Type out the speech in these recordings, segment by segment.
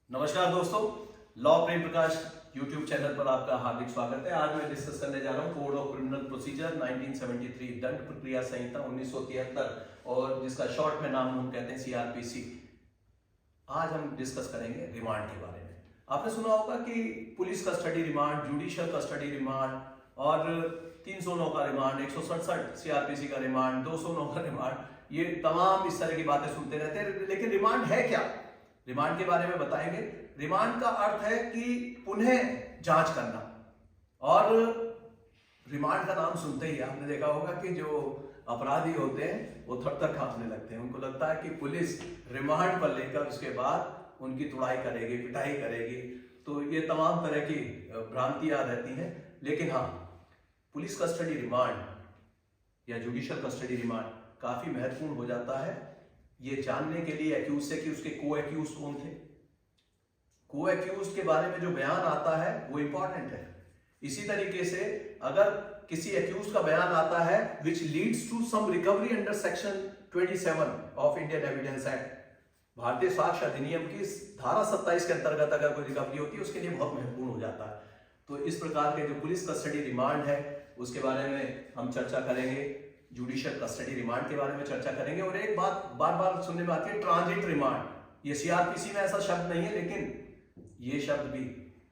नमस्कार दोस्तों, law Prem Prakash YouTube channel पर आपका हार्दिक स्वागत है। आज मैं डिस्कस करने जा रहा हूं कोड ऑफ क्रिमिनल प्रोसीजर 1973, दंड प्रक्रिया संहिता 1973 और जिसका शॉर्ट में नाम हम कहते हैं सीआरपीसी। आज हम डिस्कस करेंगे रिमांड के बारे में। आपने सुना होगा कि police custody remand, judicial custody remand और 309 का रिमांड, 167 सीआरपीसी का रिमांड, 209 का रिमांड, ये तमाम इस तरह की बातें सुनते रहते हैं। लेकिन रिमांड है क्या? रिमांड के बारे में बताएंगे। रिमांड का अर्थ है कि पुनः जांच करना। और रिमांड का नाम सुनते ही आपने देखा होगा कि जो अपराधी होते हैं वो थर-थर कांपने लगते हैं। उनको लगता है कि पुलिस रिमांड पर लेकर उसके बाद उनकी तुड़ाई करेगी, पिटाई करेगी। तो ये तमाम तरह की भ्रांतियां रहती हैं। लेकिन हाँ, पुलिस कस्टडी रिमांड या जुडिशियल कस्टडी रिमांड काफी महत्वपूर्ण हो जाता है ये जानने के लिए एक्यूज से कि उसके को एक्यूज कौन थे। को एक्यूज के बारे में जो बयान आता है वो इंपॉर्टेंट है। इसी तरीके से अगर किसी एक्यूज का बयान आता है which leads to some recovery under section 27 of Indian Evidence Act, भारतीय साक्ष्य अधिनियम की धारा 27 के अंतर्गत अगर कोई रिकवरी होती है उसके लिए बहुत महत्वपूर्ण हो जाता है। तो इस प्रकार के जो पुलिस कस्टडी रिमांड है उसके बारे में हम चर्चा करेंगे। जुडिशियल कस्टडी रिमांड के बारे में चर्चा करेंगे। और एक बात बार बार सुनने में आती है, ट्रांजिट रिमांड। ये सीआरपीसी में ऐसा शब्द नहीं है, लेकिन ये शब्द भी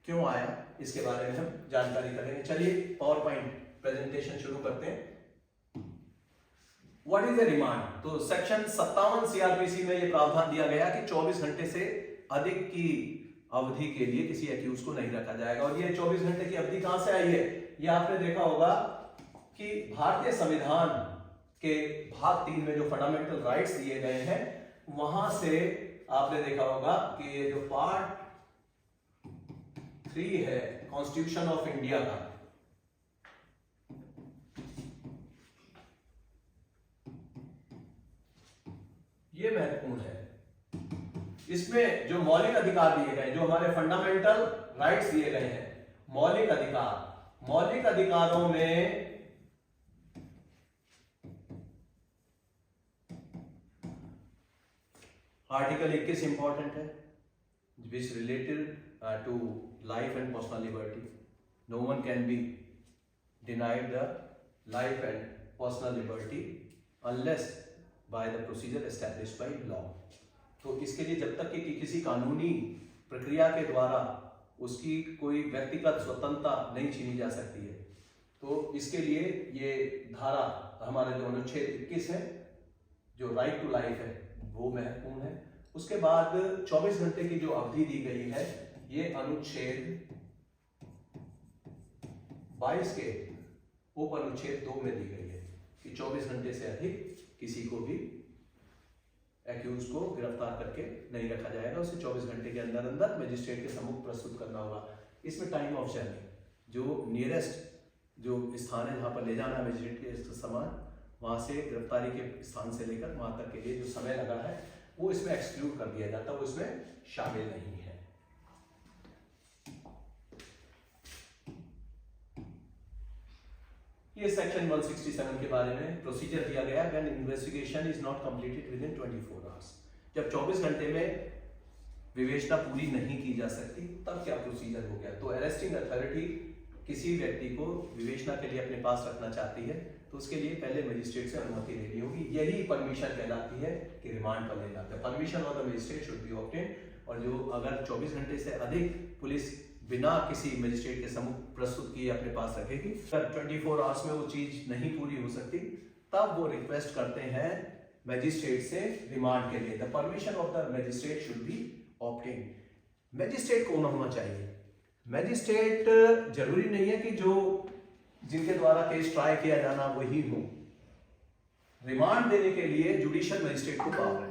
क्यों आया इसके बारे में हम जानकारी करेंगे। चलिए पावर पॉइंट प्रेजेंटेशन शुरू करते हैं। What is a remand? तो सेक्शन 57 सीआरपीसी में ये प्रावधान दिया गया कि 24 घंटे से अधिक की अवधि के लिए किसी एक्यूज को नहीं रखा जाएगा। और ये 24 घंटे की अवधि कहां से आई है? ये आपने देखा होगा कि भारतीय संविधान के भाग 3 में जो फंडामेंटल राइट्स दिए गए हैं वहां से आपने देखा होगा कि ये जो पार्ट 3 है कॉन्स्टिट्यूशन ऑफ इंडिया का, ये महत्वपूर्ण है। इसमें जो मौलिक अधिकार दिए गए, जो हमारे फंडामेंटल राइट्स दिए गए हैं, मौलिक अधिकारों में आर्टिकल 21 इंपॉर्टेंट है, which related to life and personal liberty. No one can be denied the life and personal liberty unless by the procedure established by law. तो इसके लिए जब तक कि किसी कानूनी प्रक्रिया के द्वारा उसकी कोई व्यक्तिगत स्वतंत्रता नहीं छीनी जा सकती है, तो इसके लिए ये धारा हमारे जो अनुच्छेद 21 है, जो राइट टू लाइफ है, वो महत्वपूर्ण है। उसके बाद 24 घंटे की जो अवधि दी गई है, ये अनुच्छेद 22 के उप अनुच्छेद 2 में दी गई है कि 24 घंटे से अधिक किसी को भी एक्यूज को गिरफ्तार करके नहीं रखा जाएगा। उसे 24 घंटे के अंदर अंदर मजिस्ट्रेट के सम्मुख प्रस्तुत करना होगा। इसमें टाइम ऑफ जर्नी, जो नियरेस्ट जो स्थान है जहां पर ले जाना है मजिस्ट्रेट के समान, वहां से गिरफ्तारी के स्थान से लेकर वहां तक के लिए जो समय लगा है वो इसमें एक्सक्लूड कर दिया जाता है, वो इसमें शामिल नहीं है। ये सेक्शन 167 के बारे में प्रोसीजर दिया गया, when investigation is not completed with in 24 hours. जब 24 घंटे में विवेचना पूरी नहीं की जा सकती तब क्या प्रोसीजर हो गया? तो अरेस्टिंग अथॉरिटी किसी व्यक्ति को विवेचना के लिए अपने पास रखना चाहती है तो उसके लिए पहले मजिस्ट्रेट से अनुमति लेनी होगी। यही परमिशन कहलाती है कि रिमांड पर ले जाते हैं। Permission of the magistrate should be obtained. और जो अगर 24 घंटे से अधिक पुलिस बिना किसी मजिस्ट्रेट के सम्मुख प्रस्तुत किए अपने पास रखेगी, अगर 24 आवर्स में वो चीज नहीं पूरी हो सकती तब वो रिक्वेस्ट करते हैं मजिस्ट्रेट से रिमांड के लिए। The permission of the magistrate should be obtained. Magistrate कौन होना चाहिए? मजिस्ट्रेट जरूरी नहीं है कि जो जिनके द्वारा केस ट्राई किया जाना वही हो। रिमांड देने के लिए जुडिशियल मजिस्ट्रेट को पावर है,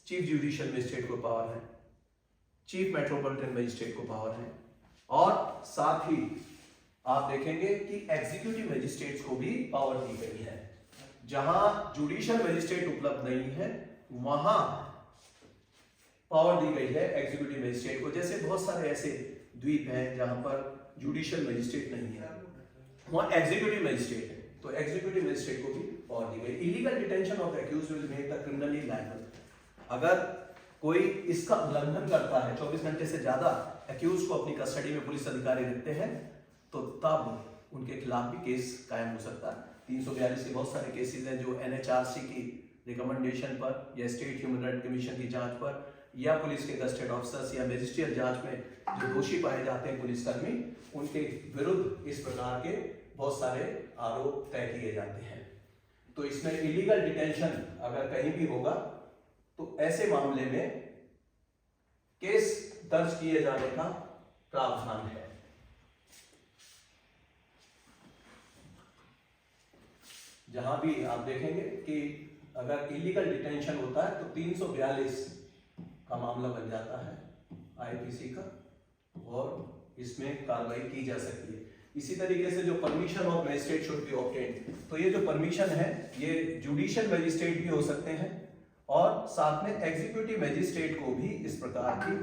चीफ जुडिशियल मजिस्ट्रेट को पावर है, चीफ मेट्रोपॉलिटन मजिस्ट्रेट को पावर है, और साथ ही आप देखेंगे कि एग्जीक्यूटिव मजिस्ट्रेट्स को भी पावर दी गई है। जहां जुडिशियल मजिस्ट्रेट उपलब्ध नहीं है वहां पावर दी गई है एग्जीक्यूटिव मजिस्ट्रेट को। जैसे बहुत सारे ऐसे द्वीप हैं जहां पर जुडिशियल मजिस्ट्रेट नहीं है, वहां एग्जीक्यूटिव मजिस्ट्रेट है, तो एग्जीक्यूटिव मजिस्ट्रेट को भी पावर दी गई। Illegal detention of the accused will make the criminally liable. अगर कोई इसका उल्लंघन करता है, 24 घंटे से ज्यादा एक्यूज को अपनी कस्टडी में पुलिस अधिकारी रखते हैं, तो तब उनके खिलाफ भी केस कायम हो सकता है। 342 के बहुत सारे केसेस हैं जो NHRC की रिकमेंडेशन पर या स्टेट ह्यूमन राइट कमीशन की जांच पर या पुलिस के गस्टेड ऑफिसर्स या मजिस्ट्रियल जांच में जो दोषी पाए जाते हैं पुलिसकर्मी, उनके विरुद्ध इस प्रकार के बहुत सारे आरोप तय किए जाते हैं। तो इसमें इलीगल डिटेंशन अगर कहीं भी होगा तो ऐसे मामले में केस दर्ज किए जाने का प्रावधान है। जहां भी आप देखेंगे कि अगर इलीगल डिटेंशन होता है तो 342 का मामला बन जाता है IPC का, और इसमें कार्रवाई की जा सकती है। इसी तरीके से जो permission of magistrate should be obtained, तो ये जो परमिशन है ये जुडिशियल मजिस्ट्रेट भी हो सकते हैं और साथ में एग्जीक्यूटिव मजिस्ट्रेट को भी इस प्रकार की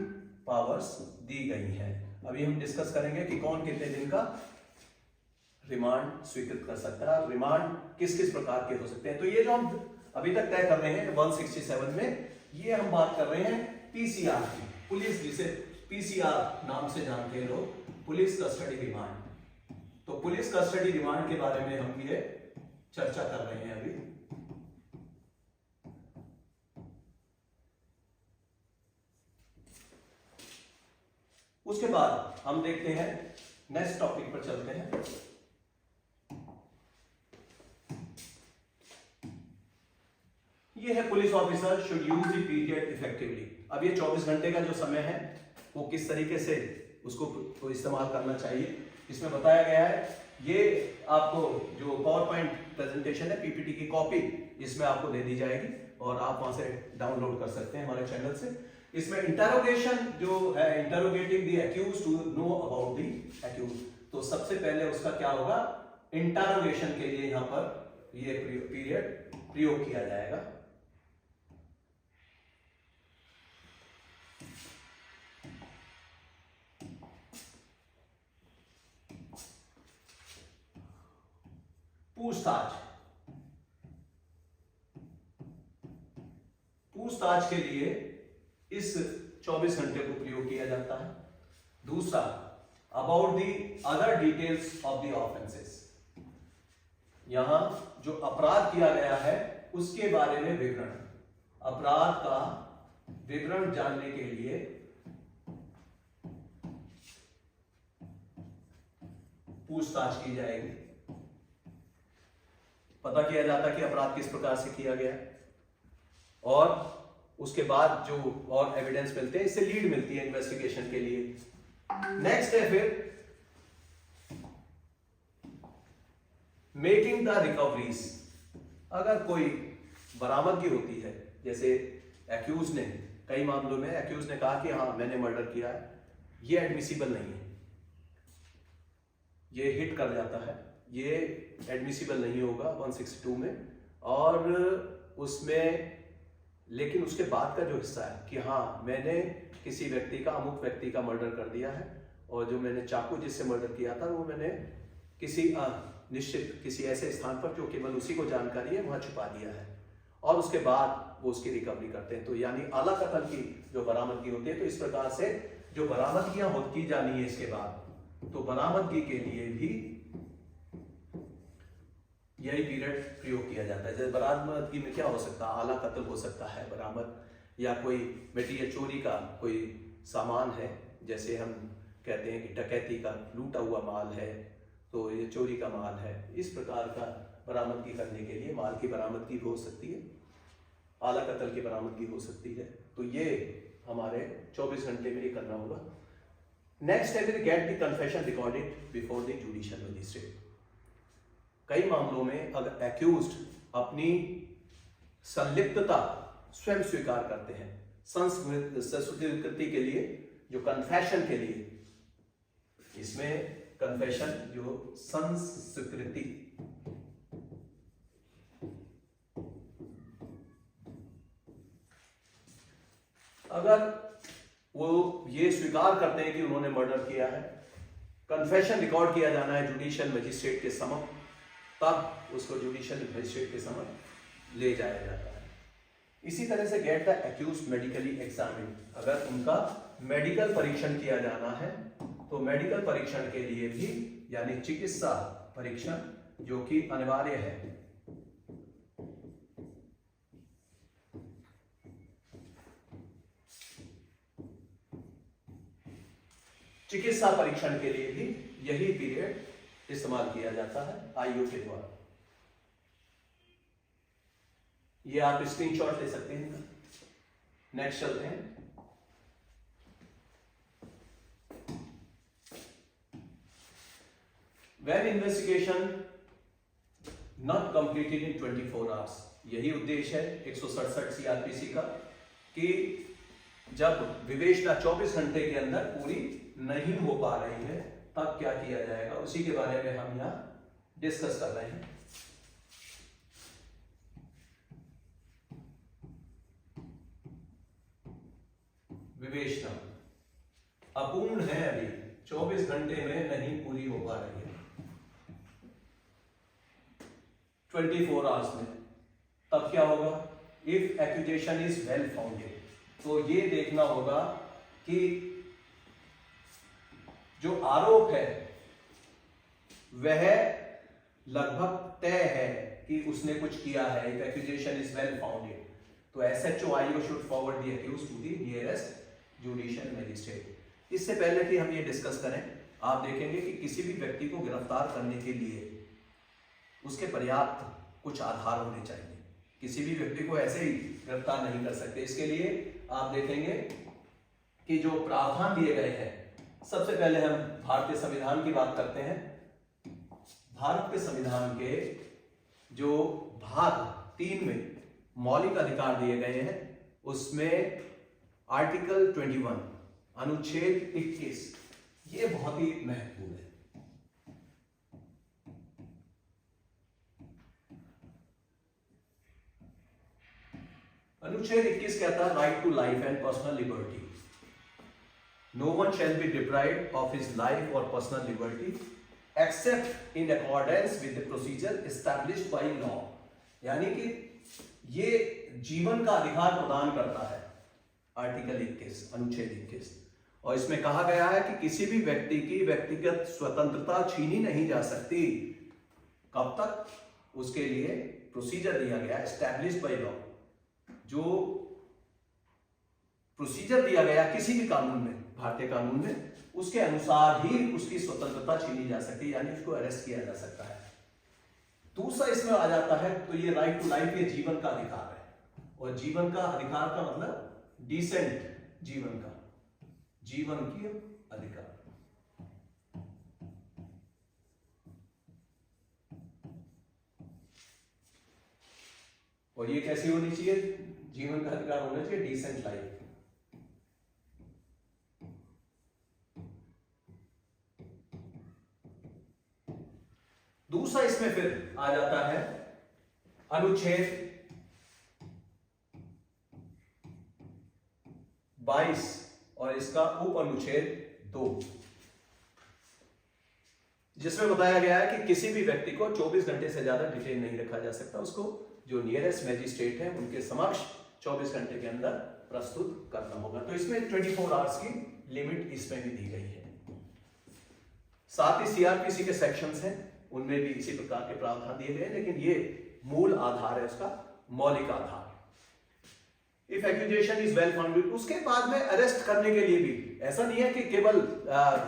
पावर्स दी गई हैं। अभी हम डिस्कस करेंगे कि कौन कितने दिन का रिमांड स्वीकृत कर सकता है, रिमांड किस किस प्रकार के हो सकते हैं। तो ये जो हम अभी तक तय कर रहे हैं 167 में, ये हम बात कर रहे हैं PCR की, पुलिस जिसे PCR नाम से जानते हैं लोग, पुलिस कस्टडी रिमांड। तो पुलिस कस्टडी रिमांड के बारे में हम ये चर्चा कर रहे हैं अभी। उसके बाद हम देखते हैं, नेक्स्ट टॉपिक पर चलते हैं। ये है police officer should use the period effectively. अब ये 24 घंटे का जो समय है वो किस तरीके से उसको तो इस्तेमाल करना चाहिए, इसमें बताया गया है। ये आपको जो पावर पॉइंट प्रेजेंटेशन है, PPT की कॉपी इसमें आपको दे दी जाएगी और आप वहां से डाउनलोड कर सकते हैं हमारे चैनल से। इसमें इंटरोगेशन जो है, interrogating the accused to know about the accused, तो सबसे पहले उसका क्या होगा, इंटरोगेशन के लिए यहां पर ये पीरियड प्रयोग किया जाएगा। पूछताछ के लिए इस 24 घंटे को प्रयोग किया जाता है। दूसरा, about the other details of the offences, यहां जो अपराध किया गया है उसके बारे में विवरण, अपराध का विवरण जानने के लिए पूछताछ की जाएगी। पता किया जाता है कि अपराध किस प्रकार से किया गया, और उसके बाद जो और एविडेंस मिलते हैं, इससे लीड मिलती है इन्वेस्टिगेशन के लिए। नेक्स्ट है फिर मेकिंग द रिकवरीज। अगर कोई बरामदगी होती है, जैसे एक्यूज ने, कई मामलों में एक्यूज ने कहा कि हाँ मैंने मर्डर किया है, ये एडमिसिबल नहीं है, ये हिट कर जाता है, ये एडमिसिबल नहीं होगा 162 में। और उसमें लेकिन उसके बाद का जो हिस्सा है कि हाँ मैंने किसी व्यक्ति का, अमुक व्यक्ति का मर्डर कर दिया है, और जो मैंने चाकू जिससे मर्डर किया था वो मैंने किसी निश्चित किसी ऐसे स्थान पर जो केवल उसी को जानकारी है वहां छुपा दिया है, और उसके बाद वो उसकी रिकवरी करते हैं। तो यानी आला कत्ल की जो बरामदगी होती है, तो इस प्रकार से जो बरामदगियां की जानी है इसके बाद, तो बरामदगी के लिए भी यही पीरियड प्रयोग किया जाता है। जैसे बरामदगी में क्या हो सकता है, आला कत्ल हो सकता है बरामद, या कोई मटेरियल चोरी का कोई सामान है, जैसे हम कहते हैं कि डकैती का लूटा हुआ माल है तो ये चोरी का माल है, इस प्रकार का बरामदगी करने के लिए माल की बरामदगी हो सकती है, आला कत्ल की बरामदगी हो सकती है। तो ये हमारे 24 घंटे में ही करना होगा। नेक्स्ट है फिर get the confession recorded before the judicial magistrate. कई मामलों में अगर एक्यूज्ड अपनी संलिप्तता स्वयं स्वीकार करते हैं, संस्कृति के लिए, जो कन्फेशन के लिए, इसमें कन्फेशन जो संस्कृति, अगर वो ये स्वीकार करते हैं कि उन्होंने मर्डर किया है, कन्फेशन रिकॉर्ड किया जाना है जुडिशियल मजिस्ट्रेट के समक्ष, तब उसको जुडिशियल मजिस्ट्रेट के समक्ष ले जाया जाता है। इसी तरह से get the accused medically examined, अगर उनका मेडिकल परीक्षण किया जाना है तो मेडिकल परीक्षण के लिए भी, यानी चिकित्सा परीक्षण जो कि अनिवार्य है, चिकित्सा परीक्षण के लिए भी यही पीरियड इस्तेमाल किया जाता है आईओ के द्वारा। ये आप स्क्रीनशॉट ले सकते हैं। नेक्स्ट चलते हैं। When investigation not completed in 24 hours, यही उद्देश्य है 167 सीआरपीसी का कि जब विवेचना 24 घंटे के अंदर पूरी नहीं हो पा रही है तब क्या किया जाएगा, उसी के बारे में हम यहां डिस्कस कर रहे हैं। विवेचना अपूर्ण है, अभी 24 घंटे में नहीं पूरी हो पा रही है, 24 आवर्स में, तब क्या होगा? If accusation is well founded, तो ये देखना होगा कि जो आरोप है वह लगभग तय है कि उसने कुछ किया है। If accusation is well founded, तो SHO should forward the accused to the nearest judicial magistrate. इससे पहले कि हम ये डिस्कस करें, आप देखेंगे कि किसी भी व्यक्ति को गिरफ्तार करने के लिए उसके पर्याप्त कुछ आधार होने चाहिए। किसी भी व्यक्ति को ऐसे ही गिरफ्तार नहीं कर सकते। इसके लिए आप देखेंगे कि जो प्रावधान दिए गए हैं, सबसे पहले हम भारतीय संविधान की बात करते हैं। भारत के संविधान के जो भाग 3 में मौलिक अधिकार दिए गए हैं, उसमें आर्टिकल 21 अनुच्छेद 21 ये बहुत ही महत्वपूर्ण है। अनुच्छेद 21 कहता है right to life and personal liberty. No one shall be deprived of his life और personal liberty except in accordance with the procedure established by law. यानी कि ये जीवन का अधिकार प्रदान करता है आर्टिकल 21 अनुच्छेद 21, और इसमें कहा गया है कि किसी भी व्यक्ति की व्यक्तिगत स्वतंत्रता छीनी नहीं जा सकती। कब तक? उसके लिए प्रोसीजर दिया गया एस्टैब्लिश्ड बाय लॉ। जो प्रोसीजर दिया गया किसी भी कानून में, भारतीय कानून में, उसके अनुसार ही उसकी स्वतंत्रता छीनी जा सकती है, यानी उसको अरेस्ट किया जा सकता है। दूसरा इसमें आ जाता है, तो ये राइट टू लाइफ, ये जीवन का अधिकार है। और जीवन का अधिकार का मतलब डिसेंट जीवन का, जीवन की अधिकार। और ये कैसी होनी चाहिए? जीवन का अधिकार होना चाहिए डिसेंट लाइफ। दूसरा इसमें फिर आ जाता है अनुच्छेद 22 और इसका उप अनुच्छेद 2, जिसमें बताया गया है कि किसी भी व्यक्ति को 24 घंटे से ज्यादा डिटेन नहीं रखा जा सकता। उसको जो नियरेस्ट मैजिस्ट्रेट है उनके समक्ष 24 घंटे के अंदर प्रस्तुत करना होगा। तो इसमें 24 आवर्स की लिमिट इसमें भी दी गई है। साथ ही सीआरपीसी के सेक्शंस हैं, उनमें भी इसी प्रकार के प्रावधान दिए गए, लेकिन ये मूल आधार है उसका, मौलिक आधार। If accusation is well founded, उसके बाद में अरेस्ट करने के लिए भी ऐसा नहीं है कि केवल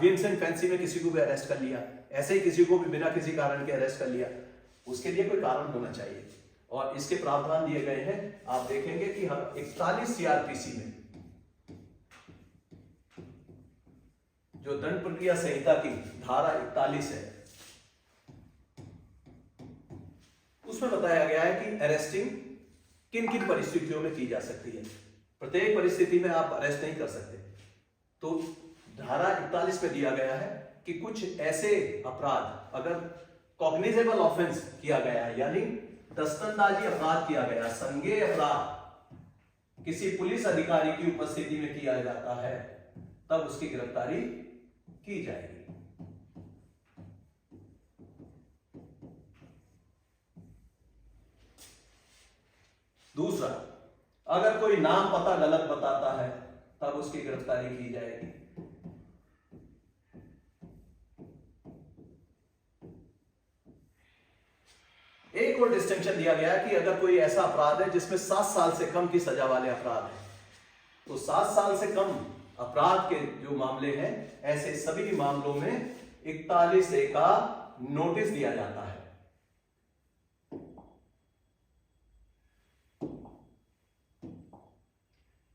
विंस एंड फैंसी में किसी को भी अरेस्ट कर लिया, ऐसे ही किसी को भी बिना किसी कारण के अरेस्ट कर लिया। उसके लिए कोई कारण होना चाहिए, और इसके प्रावधान दिए गए हैं। आप देखेंगे कि हम 41 सीआरपीसी में, जो दंड प्रक्रिया संहिता की धारा 41 है, उसमें बताया गया है कि अरेस्टिंग किन किन परिस्थितियों में की जा सकती है। प्रत्येक परिस्थिति में आप अरेस्ट नहीं कर सकते। तो धारा 41 में दिया गया है कि कुछ ऐसे अपराध, अगर कॉग्निजेबल ऑफेंस किया गया है, यानी दस्तंदाजी अपराध किया गया, संज्ञेय अपराध किसी पुलिस अधिकारी की उपस्थिति में किया जाता है, तब उसकी गिरफ्तारी की जाएगी। दूसरा, अगर कोई नाम पता गलत बताता है तब उसकी गिरफ्तारी की जाएगी। एक और डिस्टिंक्शन दिया गया है कि अगर कोई ऐसा अपराध है जिसमें 7 साल से कम की सजा वाले अपराध है, तो 7 साल से कम अपराध के जो मामले हैं, ऐसे सभी मामलों में 41A का नोटिस दिया जाता है।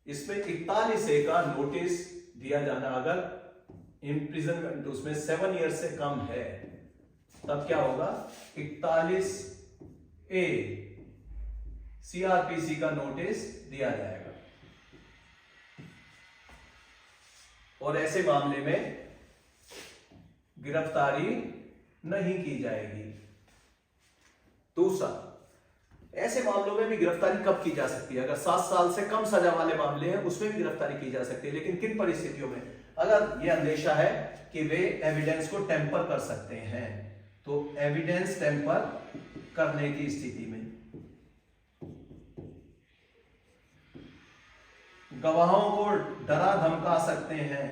इसमें 41A का नोटिस दिया जाना, अगर इम्प्रिजनमेंट उसमें 7 ईयर से कम है तब क्या होगा, 41A CRPC का नोटिस दिया जाएगा। और ऐसे मामले में गिरफ्तारी नहीं की जाएगी। दूसरा, ऐसे मामलों में भी गिरफ्तारी कब की जा सकती है? अगर 7 साल से कम सजा वाले मामले हैं उसमें भी गिरफ्तारी की जा सकती है, लेकिन किन परिस्थितियों में? अगर यह अंदेशा है कि वे एविडेंस को टेम्पर कर सकते हैं, तो एविडेंस टेम्पर करने की स्थिति में, गवाहों को डरा धमका सकते हैं,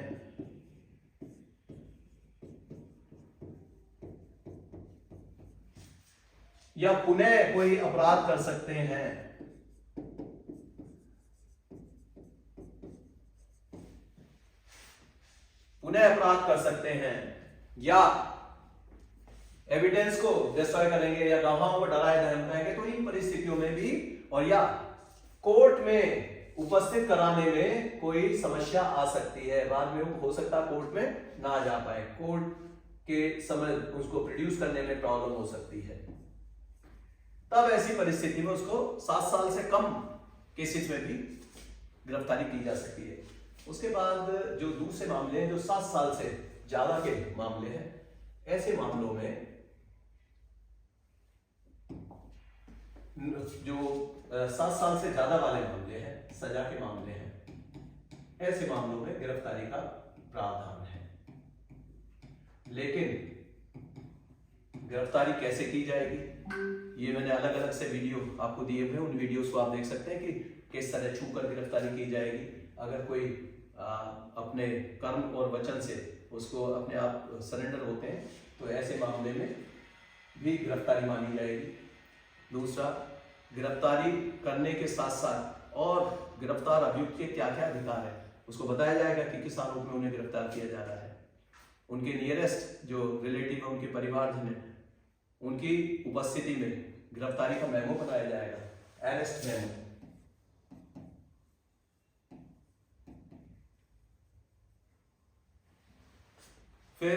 या पुनः कोई अपराध कर सकते हैं, पुनः अपराध कर सकते हैं, या एविडेंस को डिस्ट्रॉय करेंगे, या गवाहों को डराए धमकाएंगे, तो इन परिस्थितियों में भी, और या कोर्ट में उपस्थित कराने में कोई समस्या आ सकती है, बाद में हो सकता है कोर्ट में ना जा पाए, कोर्ट के समय उसको प्रोड्यूस करने में प्रॉब्लम हो सकती है, तब ऐसी परिस्थिति में उसको 7 साल से कम केसेस में भी गिरफ्तारी की जा सकती है। उसके बाद जो दूसरे मामले हैं, जो 7 साल से ज्यादा के मामले हैं, ऐसे मामलों में जो 7 साल से ज्यादा वाले मामले हैं, सजा के मामले हैं, ऐसे मामलों में गिरफ्तारी का प्रावधान है। लेकिन गिरफ्तारी कैसे की जाएगी, ये मैंने अलग अलग से वीडियो आपको दिए हुए हैं, उन वीडियोस को आप देख सकते हैं कि किस तरह छूकर गिरफ्तारी की जाएगी। अगर कोई अपने कर्म और वचन से उसको अपने आप सरेंडर होते हैं तो ऐसे मामले में भी गिरफ्तारी मानी जाएगी। दूसरा, गिरफ्तारी करने के साथ साथ और गिरफ्तार अभियुक्त के क्या क्या अधिकार है उसको बताया जाएगा कि किस आरोप में उन्हें गिरफ्तार किया जा रहा है। उनके नियरेस्ट जो रिलेटिव है, उनके परिवारजन है, उनकी उपस्थिति में गिरफ्तारी का मेमो बनाया जाएगा, अरेस्ट मेमो। फिर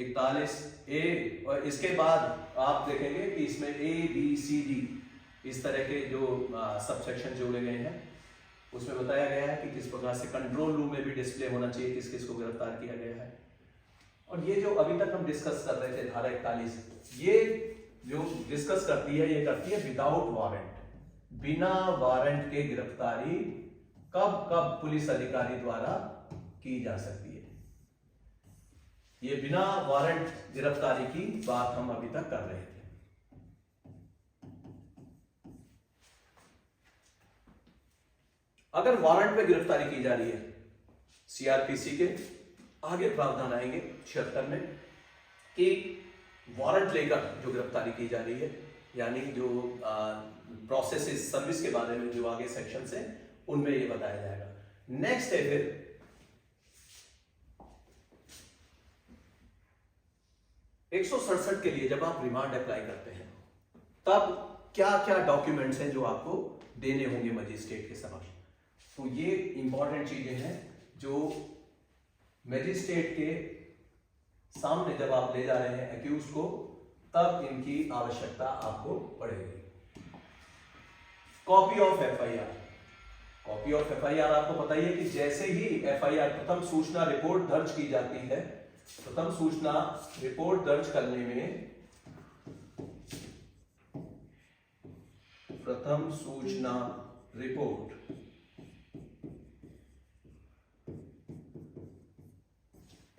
41A, और इसके बाद आप देखेंगे कि इसमें ABCD इस तरह के जो सबसेक्शन जोड़े गए हैं, उसमें बताया गया है कि किस प्रकार से कंट्रोल रूम में भी डिस्प्ले होना चाहिए किस किस को गिरफ्तार किया गया है। और ये जो अभी तक हम डिस्कस कर रहे थे धारा 41, ये जो डिस्कस करती है, ये करती है विदाउट वारंट, बिना वारंट के गिरफ्तारी कब कब पुलिस अधिकारी द्वारा की जा सकती है। ये बिना वारंट गिरफ्तारी की बात हम अभी तक कर रहे थे। अगर वारंट पे गिरफ्तारी की जा रही है, सीआरपीसी के आगे प्रावधान आएंगे 76 में कि वारंट लेकर जो गिरफ्तारी की जा रही है, यानी जो प्रोसेस सर्विस के बारे में जो आगे सेक्शन है उनमें ये बताया जाएगा। नेक्स्ट है फिर 167 के लिए जब आप रिमांड अप्लाई करते हैं तब क्या क्या डॉक्यूमेंट्स हैं जो आपको देने होंगे मजिस्ट्रेट के समक्ष। तो ये इंपॉर्टेंट चीजें हैं जो मजिस्ट्रेट के सामने जब आप ले जा रहे हैं एक्यूज को, तब इनकी आवश्यकता आपको पड़ेगी। Copy of FIR, copy of FIR आपको पता ही है कि जैसे ही एफआईआर प्रथम सूचना रिपोर्ट दर्ज की जाती है, प्रथम सूचना रिपोर्ट दर्ज करने में, प्रथम सूचना रिपोर्ट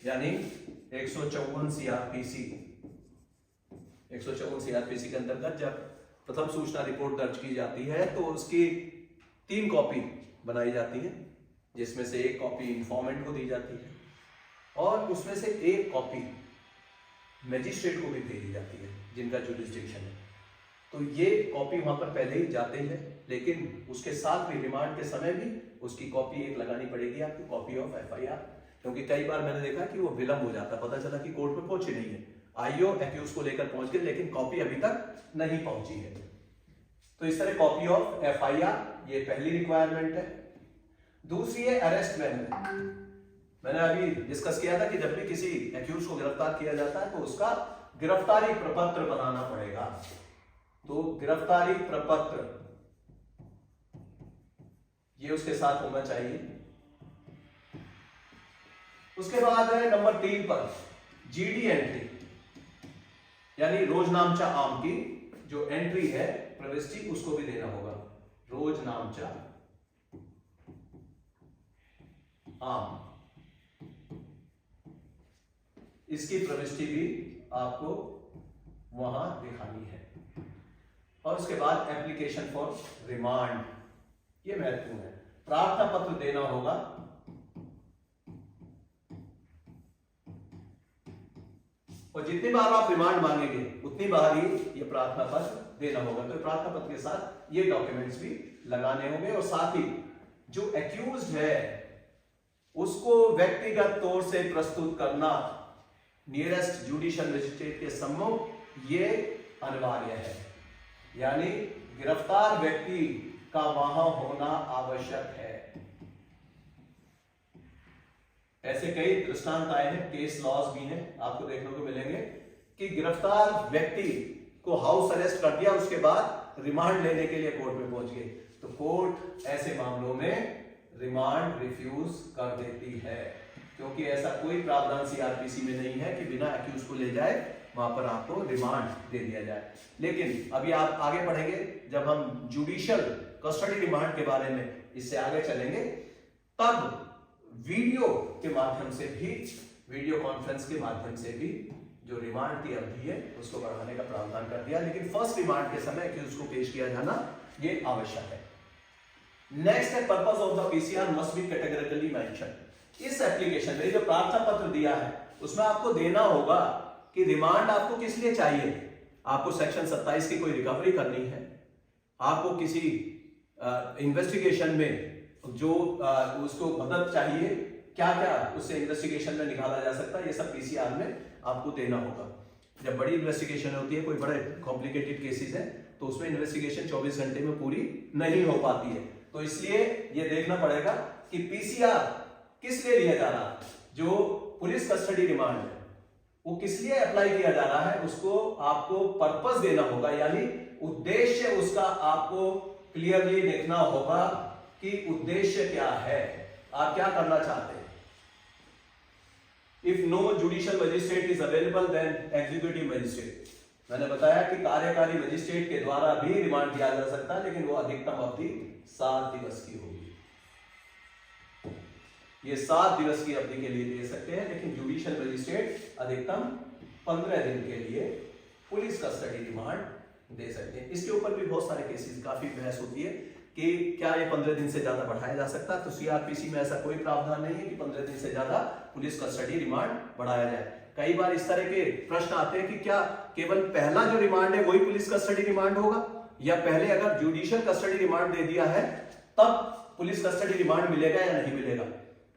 यानी 154 सीआरपीसी, 154 सीआरपीसी के अंतर्गत जब प्रथम सूचना रिपोर्ट दर्ज की जाती है तो उसकी 3 कॉपी बनाई जाती है, जिसमें से एक कॉपी इंफॉर्मेंट को दी जाती है और उसमें से एक कॉपी मैजिस्ट्रेट को भी भेजी जाती है जिनका जुरिस्डिक्शन है। तो ये कॉपी वहां पर पहले ही जाते हैं, लेकिन उसके साथ भी रिमांड के समय भी उसकी कॉपी एक लगानी पड़ेगी आपकी, कॉपी ऑफ एफआईआर, क्योंकि कई बार मैंने देखा कि वो विलंब हो जाता, पता चला कि कोर्ट में पहुंची नहीं है, आईओ एक्यूज को लेकर पहुंच गए लेकिन कॉपी अभी तक नहीं पहुंची है। तो इस तरह कॉपी ऑफ एफआईआर ये पहली रिक्वायरमेंट है। दूसरी है अरेस्ट मेमो। मैंने अभी डिस्कस किया था कि जब भी किसी एक्यूज को गिरफ्तार किया जाता है तो उसका गिरफ्तारी प्रपत्र बनाना पड़ेगा। तो गिरफ्तारी प्रपत्र ये उसके साथ होना चाहिए। उसके बाद है नंबर 3 पर जीडी एंट्री, यानी रोजनामचा आम की जो एंट्री है प्रविष्टि उसको भी देना होगा। रोजनामचा आम, इसकी प्रविष्टि भी आपको वहां दिखानी है। और उसके बाद एप्लीकेशन फॉर रिमांड, ये महत्वपूर्ण है। प्रार्थना पत्र देना होगा, और जितनी बार आप रिमांड मांगेंगे उतनी बार ही ये प्रार्थना पत्र देना होगा। तो प्रार्थना पत्र के साथ ये डॉक्यूमेंट्स भी लगाने होंगे। और साथ ही जो एक्यूज्ड है उसको व्यक्तिगत तौर से प्रस्तुत करना नियरेस्ट जुडिशियल मजिस्ट्रेट के सम्मुख, ये अनिवार्य है, यानी गिरफ्तार व्यक्ति का वहां होना आवश्यक है। ऐसे कई दृष्टांत आए हैं, केस लॉज भी हैं, आपको देखने को मिलेंगे कि गिरफ्तार व्यक्ति को हाउस अरेस्ट कर दिया, उसके बाद रिमांड लेने के लिए कोर्ट में पहुंच गए, तो कोर्ट ऐसे मामलों में रिमांड रिफ्यूज कर देती है, क्योंकि ऐसा कोई प्रावधान सीआरपीसी में नहीं है कि बिना एक्यूज को ले जाए वहां पर आपको रिमांड दे दिया जाए। लेकिन अभी आप आगे पढ़ेंगे जब हम जुडिशियल कस्टडी रिमांड के बारे में इससे आगे चलेंगे, तब वीडियो के माध्यम से भी, वीडियो कॉन्फ्रेंस के माध्यम से भी जो रिमांड की अवधि है उसको बढ़ाने का प्रावधान कर दिया। लेकिन फर्स्ट रिमांड के समय एक्यूज को पेश किया जाना ये आवश्यक है। नेक्स्ट है purpose of the PCR must be categorically mention. इस एप्लीकेशन में जो प्रार्थना पत्र दिया है उसमें आपको देना होगा कि रिमांड आपको किस लिए चाहिए। आपको सेक्शन 27 की कोई रिकवरी करनी है, आपको किसी इन्वेस्टिगेशन में जो उसको मदद चाहिए, क्या क्या उससे इन्वेस्टिगेशन में निकाला जा सकता है, ये सब पीसीआर में आपको देना होगा। जब बड़ी इन्वेस्टिगेशन होती है, कोई बड़े कॉम्प्लिकेटेड केसेस हैं, तो उसमें इन्वेस्टिगेशन 24 घंटे में पूरी नहीं हो पाती है, तो इसलिए ये देखना पड़ेगा कि पीसीआर किस लिए लिया जा रहा है। जो पुलिस कस्टडी रिमांड है वो किस लिए अप्लाई किया जा रहा है, उसको आपको पर्पस देना होगा, यानी उद्देश्य उसका आपको क्लियरली देखना होगा कि उद्देश्य क्या है, आप क्या करना चाहते हैं। If no judicial magistrate is available then executive magistrate, मैंने बताया कि कार्यकारी मजिस्ट्रेट के द्वारा भी रिमांड दिया जा सकता है, लेकिन वो अधिकतम अवधि 7 दिवस की होगी। ये 7 दिवस की अवधि के लिए दे सकते हैं, लेकिन जुडिशियल मजिस्ट्रेट अधिकतम 15 दिन के लिए पुलिस कस्टडी रिमांड दे सकते हैं। इसके ऊपर भी बहुत सारे केसेस, काफी बहस होती है कि क्या ये 15 दिन से ज्यादा बढ़ाया जा सकता है। तो सीआरपीसी में ऐसा कोई प्रावधान नहीं है कि 15 दिन से ज्यादा पुलिस कस्टडी रिमांड बढ़ाया जाए। कई बार इस तरह के प्रश्न आते हैं कि क्या केवल पहला जो रिमांड है वही पुलिस कस्टडी रिमांड होगा, या पहले अगर जुडिशियल कस्टडी रिमांड दे दिया है तब पुलिस कस्टडी रिमांड मिलेगा या नहीं मिलेगा।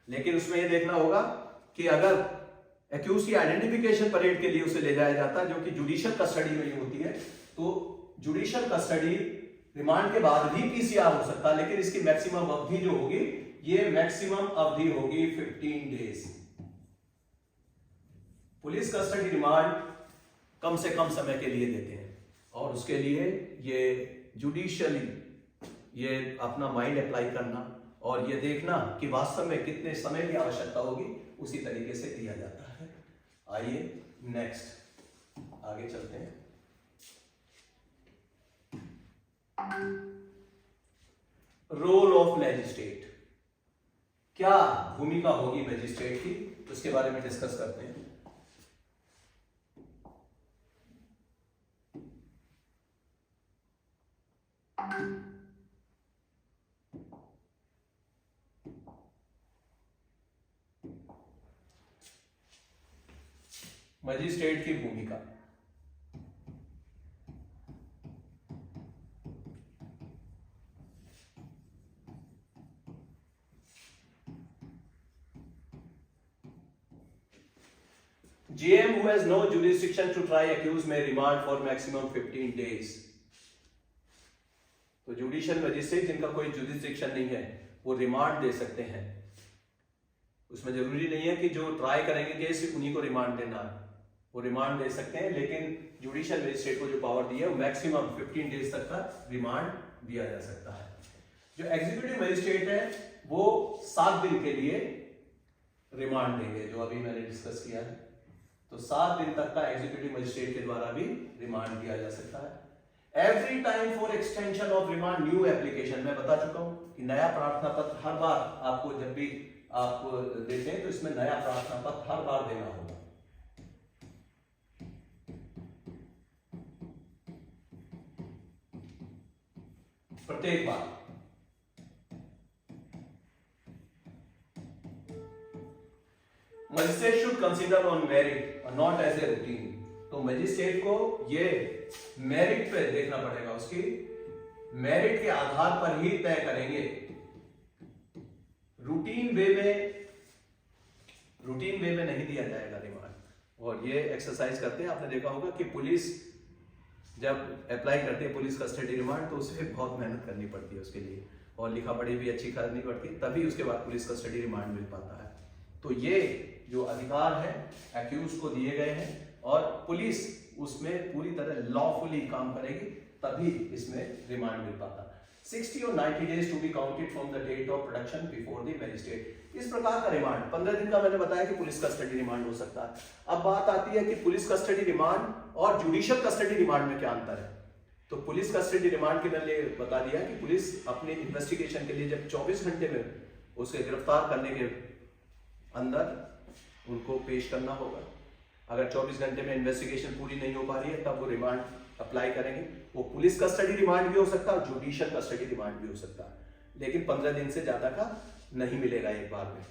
लेकिन उसमें यह देखना होगा कि अगर एक्यूज की आइडेंटिफिकेशन परेड के लिए उसे ले जाया जाता है, जो कि जुडिशियल कस्टडी में ही होती है, तो जुडिशियल कस्टडी रिमांड के बाद भी पीसीआर हो सकता है, लेकिन इसकी मैक्सिमम अवधि जो होगी, ये मैक्सिमम अवधि होगी 15 डेज। पुलिस कस्टडी रिमांड कम से कम समय के लिए देते हैं, और उसके लिए ये जुडिशियली ये अपना माइंड अप्लाई करना और ये देखना कि वास्तव में कितने समय की आवश्यकता होगी, उसी तरीके से दिया जाता है। आइए नेक्स्ट आगे चलते हैं। रोल ऑफ मैजिस्ट्रेट, क्या भूमिका होगी मैजिस्ट्रेट की, उसके बारे में डिस्कस करते हैं। मजिस्ट्रेट की भूमिका। GM who has no jurisdiction to try accused may remand for maximum 15 days। तो जुडिशियल मजिस्ट्रेट जिनका कोई जुरिस्डिक्शन नहीं है वो रिमांड दे सकते हैं। उसमें जरूरी नहीं है कि जो ट्राई करेंगे केस उन्हीं को रिमांड देना है, वो रिमांड दे सकते हैं, लेकिन जुडिशियल मजिस्ट्रेट को जो पावर दी है वो मैक्सिमम 15 डेज तक का रिमांड दिया जा सकता है। जो एग्जीक्यूटिव मजिस्ट्रेट है वो 7 दिन के लिए रिमांड देंगे, जो अभी मैंने डिस्कस किया है। तो 7 दिन तक का एग्जीक्यूटिव मजिस्ट्रेट के द्वारा भी रिमांड दिया जा सकता है। Every time for extension of remand new application, मैं बता चुका हूं कि नया प्रार्थना पत्र हर बार आपको जब भी आप देते हैं तो इसमें नया प्रार्थना पत्र हर बार देना होगा। प्रत्येक बार। Magistrate should consider on merit और नॉट एज ए रूटीन। तो मजिस्ट्रेट को ये मेरिट पे देखना पड़ेगा, उसकी मेरिट के आधार पर ही तय करेंगे। रूटीन वे में नहीं दिया जाएगा रिमांड। और ये एक्सरसाइज करते हैं, आपने देखा होगा कि पुलिस जब अप्लाई करती है पुलिस कस्टडी रिमांड तो उसे बहुत मेहनत करनी पड़ती है उसके लिए, और लिखा पढ़ी भी अच्छी करनी पड़ती है, तभी उसके बाद पुलिस कस्टडी रिमांड मिल पाता है। तो ये जो अधिकार है एक्यूज को दिए गए हैं और पुलिस उसमें पूरी तरह लॉफुली काम करेगी, तभी इसमें रिमांड मिल पाता है। 60 और 90 days to be counted from the date of production before the magistrate. इस प्रकार का रिमांड 15 दिन का मैंने बताया कि पुलिस कस्टडी रिमांड हो सकता है। अब बात आती है कि पुलिस कस्टडी रिमांड और जुडिशियल कस्टडी रिमांड में क्या अंतर है। तो पुलिस कस्टडी रिमांड के मैंने बता दिया कि पुलिस अपने इन्वेस्टिगेशन के लिए जब 24 घंटे में उसे गिरफ्तार करने के अंदर उनको पेश करना होगा। अगर 24 घंटे में इन्वेस्टिगेशन पूरी नहीं हो पा रही है तब वो रिमांड अप्लाई करेंगे। वो पुलिस कस्टडी रिमांड भी हो सकता है और जुडिशियल कस्टडी रिमांड भी हो सकता है, लेकिन 15 दिन से ज्यादा का नहीं मिलेगा एक बार में।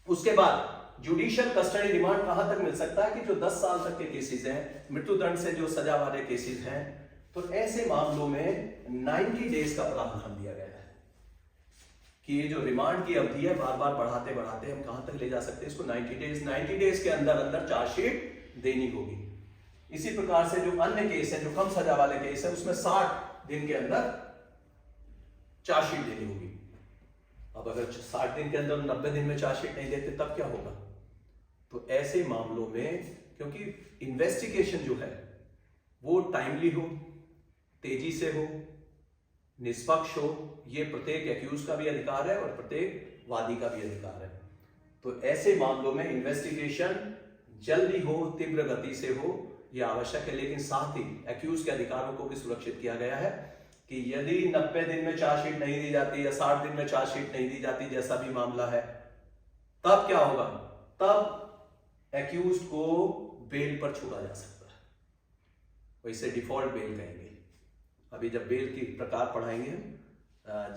उसके बाद जुडिशियल कस्टडी रिमांड कहां तक मिल सकता है कि जो 10 साल तक के केसेस हैं, मृत्युदंड से जो सजा वाले केसेस हैं, तो ऐसे मामलों में 90 डेज का प्रावधान दिया गया है कि ये जो रिमांड की अवधि है बार बार बढ़ाते बढ़ाते हम कहां तक ले जा सकते हैं इसको 90 डेज के अंदर अंदर चार्जशीट देनी होगी। इसी प्रकार से जो अन्य केस है, जो कम सजा वाले केस है, उसमें 60 दिन के अंदर चार्जशीट देनी होगी। अब अगर 60 दिन के अंदर 90 दिन में चार्जशीट नहीं देते तब क्या होगा। तो ऐसे मामलों में क्योंकि इन्वेस्टिगेशन जो है वो टाइमली हो, तेजी से हो, निष्पक्ष हो, ये प्रत्येक एक्यूज का भी अधिकार है और प्रत्येक वादी का भी अधिकार है। तो ऐसे मामलों में इन्वेस्टिगेशन जल्दी हो, तीव्र गति से हो, यह आवश्यक है। लेकिन साथ ही एक्यूज के अधिकारों को भी सुरक्षित किया गया है कि यदि 90 दिन में चार्जशीट नहीं दी जाती या 60 दिन में चार्जशीट नहीं दी जाती, जैसा भी मामला है, तब क्या होगा, तब एक्यूज को बेल पर छोड़ा जा सकता है। वैसे डिफॉल्ट बेल कहेंगे। अभी जब बेल की प्रकार पढ़ाएंगे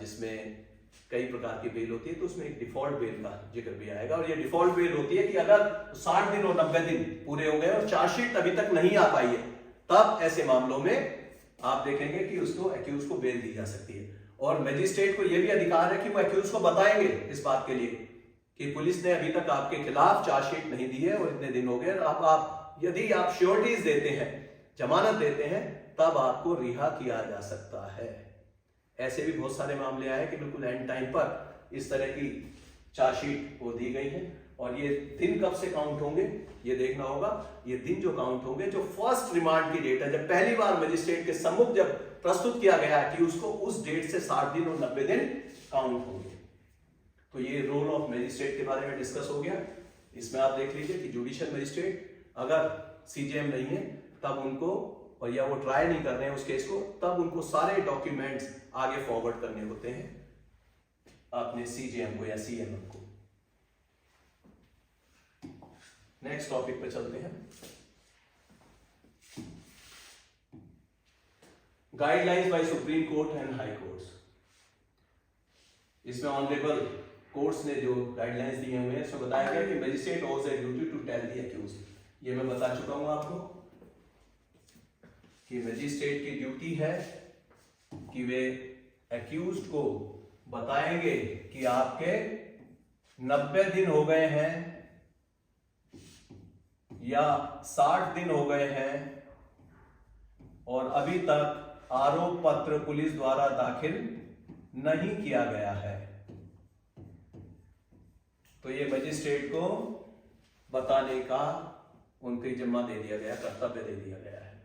जिसमें कई प्रकार की बेल होती है, तो उसमें एक डिफॉल्ट बेल का जिक्र भी आएगा। और ये डिफॉल्ट बेल होती है कि अगर 60 दिन और 90 दिन पूरे हो गए और चार्जशीट अभी तक नहीं आ पाई है, तब ऐसे मामलों में आप देखेंगे कि उसको एक्यूज को बेल दी जा सकती है। और मजिस्ट्रेट को यह भी अधिकार है कि वो एक्यूज को बताएंगे इस बात के लिए कि पुलिस ने अभी तक आपके खिलाफ चार्जशीट नहीं दी है और इतने दिन हो गए, अब आप यदि आप श्योरिटीज देते हैं, जमानत देते हैं, तब आपको रिहा किया जा सकता है। ऐसे भी बहुत सारे मामले आए कि बिल्कुल एंड टाइम पर इस तरह की चार्जशीट वो दी गई है। और ये दिन कब से काउंट होंगे ये देखना होगा। ये दिन जो काउंट होंगे जो फर्स्ट रिमांड की डेट है, जब पहली बार मजिस्ट्रेट के सम्मुख जब प्रस्तुत किया गया है कि उसको उस डेट से 60 दिन और 90 दिन काउंट होंगे। तो ये रोल ऑफ मजिस्ट्रेट के बारे में डिस्कस हो गया। इसमें आप देख लीजिए कि जुडिशियल मजिस्ट्रेट अगर सीजेएम नहीं है तब उनको, और या वो ट्राई नहीं कर रहे हैं उस केस को, तब उनको सारे डॉक्यूमेंट्स आगे फॉरवर्ड करने होते हैं अपने सीजेएम को या सीएमएम को। नेक्स्ट टॉपिक पे चलते हैं। Guidelines by Supreme Court and High Courts. इसमें ऑनरेबल कोर्ट्स ने जो गाइडलाइंस दिए हुए हैं उसमें बताया गया कि magistrate owes a duty to tell the accused. ये मैं बता चुका हूं आपको कि मजिस्ट्रेट की ड्यूटी है कि वे एक्यूज्ड को बताएंगे कि आपके 90 दिन हो गए हैं या 60 दिन हो गए हैं और अभी तक आरोप पत्र पुलिस द्वारा दाखिल नहीं किया गया है, तो ये मजिस्ट्रेट को बताने का उनकी जिम्मा दे दिया गया, कर्तव्य दे दिया गया है।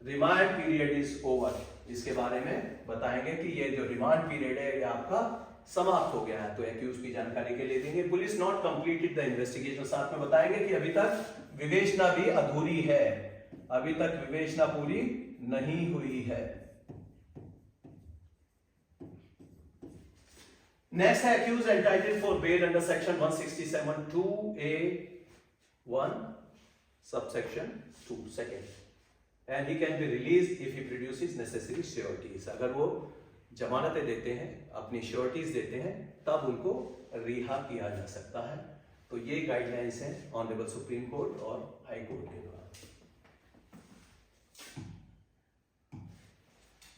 रिमांड पीरियड इज ओवर, इसके बारे में बताएंगे कि ये जो रिमांड पीरियड है ये आपका समाप्त हो गया है, तो एक्यूज की जानकारी के लिए देंगे। Police not completed the investigation, साथ में बताएंगे कि अभी तक विवेचना भी अधूरी है, अभी तक विवेचना पूरी नहीं हुई है। नेक्स्ट है accused entitled for bail under section 167(2)(a)(1) subsection 2 second, and he can be released if he produces necessary sureties. अगर वो जमानतें देते हैं, अपनी श्योरिटीज देते हैं, तब उनको रिहा किया जा सकता है। तो ये गाइडलाइंस हैं ऑनरेबल सुप्रीम कोर्ट और हाई कोर्ट के द्वारा।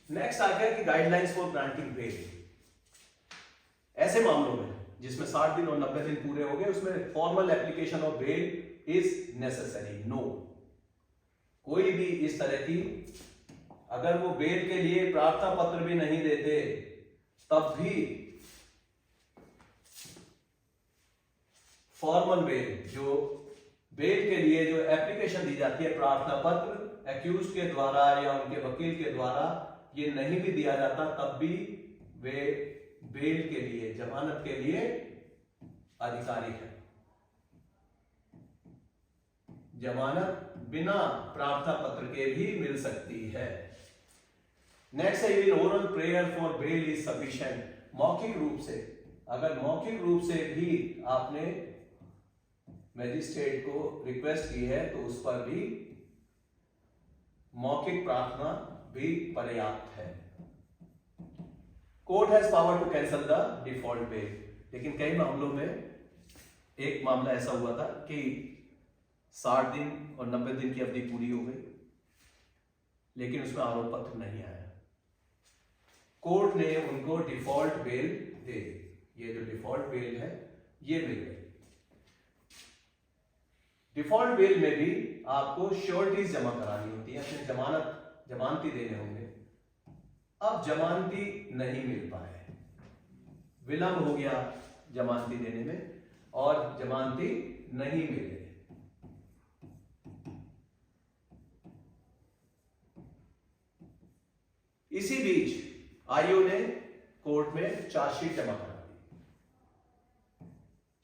नेक्स्ट आ गया कि गाइडलाइंस फॉर ग्रांटिंग बेल। ऐसे मामलों में जिसमें 60 दिन और 90 दिन पूरे हो गए, उसमें formal application of bail is necessary. No, कोई भी इस तरह की, अगर वो बेल के लिए प्रार्थना पत्र भी नहीं देते तब भी फॉर्मल बेल, जो बेल के लिए जो एप्लीकेशन दी जाती है, प्रार्थना पत्र एक्यूज के द्वारा या उनके वकील के द्वारा ये नहीं भी दिया जाता, तब भी वे बेल के लिए, जमानत के लिए अधिकारी है। जमानत बिना प्रार्थना पत्र के भी मिल सकती है। नेक्स्ट है oral prayer for bail is sufficient. मौखिक रूप से, अगर मौखिक रूप से भी आपने मैजिस्ट्रेट को रिक्वेस्ट की है तो उस पर भी मौखिक प्रार्थना भी पर्याप्त है। Court has power to cancel the default bail, लेकिन कई मामलों में, एक मामला ऐसा हुआ था कि 60 दिन और 90 दिन की अवधि पूरी हो गई, लेकिन उसमें आरोप पत्र नहीं आया। कोर्ट ने उनको डिफॉल्ट बेल दे दी। ये जो डिफॉल्ट बेल है ये मिल गई। डिफॉल्ट बेल में भी आपको श्योरिटीज जमा करानी होती है, अपने जमानती देने होंगे। अब जमानती नहीं मिल पाए, विलंब हो गया जमानती देने में और जमानती नहीं मिले। इसी बीच आईओ ने कोर्ट में चार्जशीट जमा करा दी।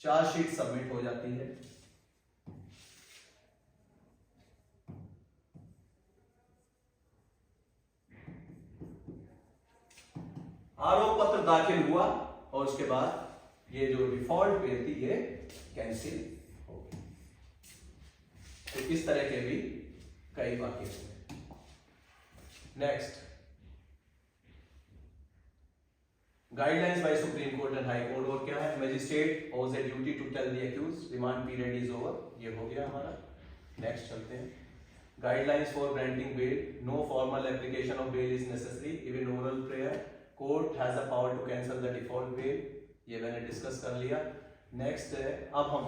चार्जशीट सबमिट हो जाती है। आरोप पत्र दाखिल हुआ और उसके बाद ये जो डिफॉल्ट बेल थी ये कैंसिल हो गई। तो इस तरह के भी कई वाक्य हुए। Next, guidelines by Supreme Court and High Court. और क्या है? Magistrate owes a duty to tell the accused remand period is over. ये हो गया हमारा। नेक्स्ट चलते हैं। Guidelines for granting bail. No formal application of bail is necessary, even oral prayer. Court has a power to cancel the default bail. ये मैंने discuss कर लिया। नेक्स्ट है, अब हम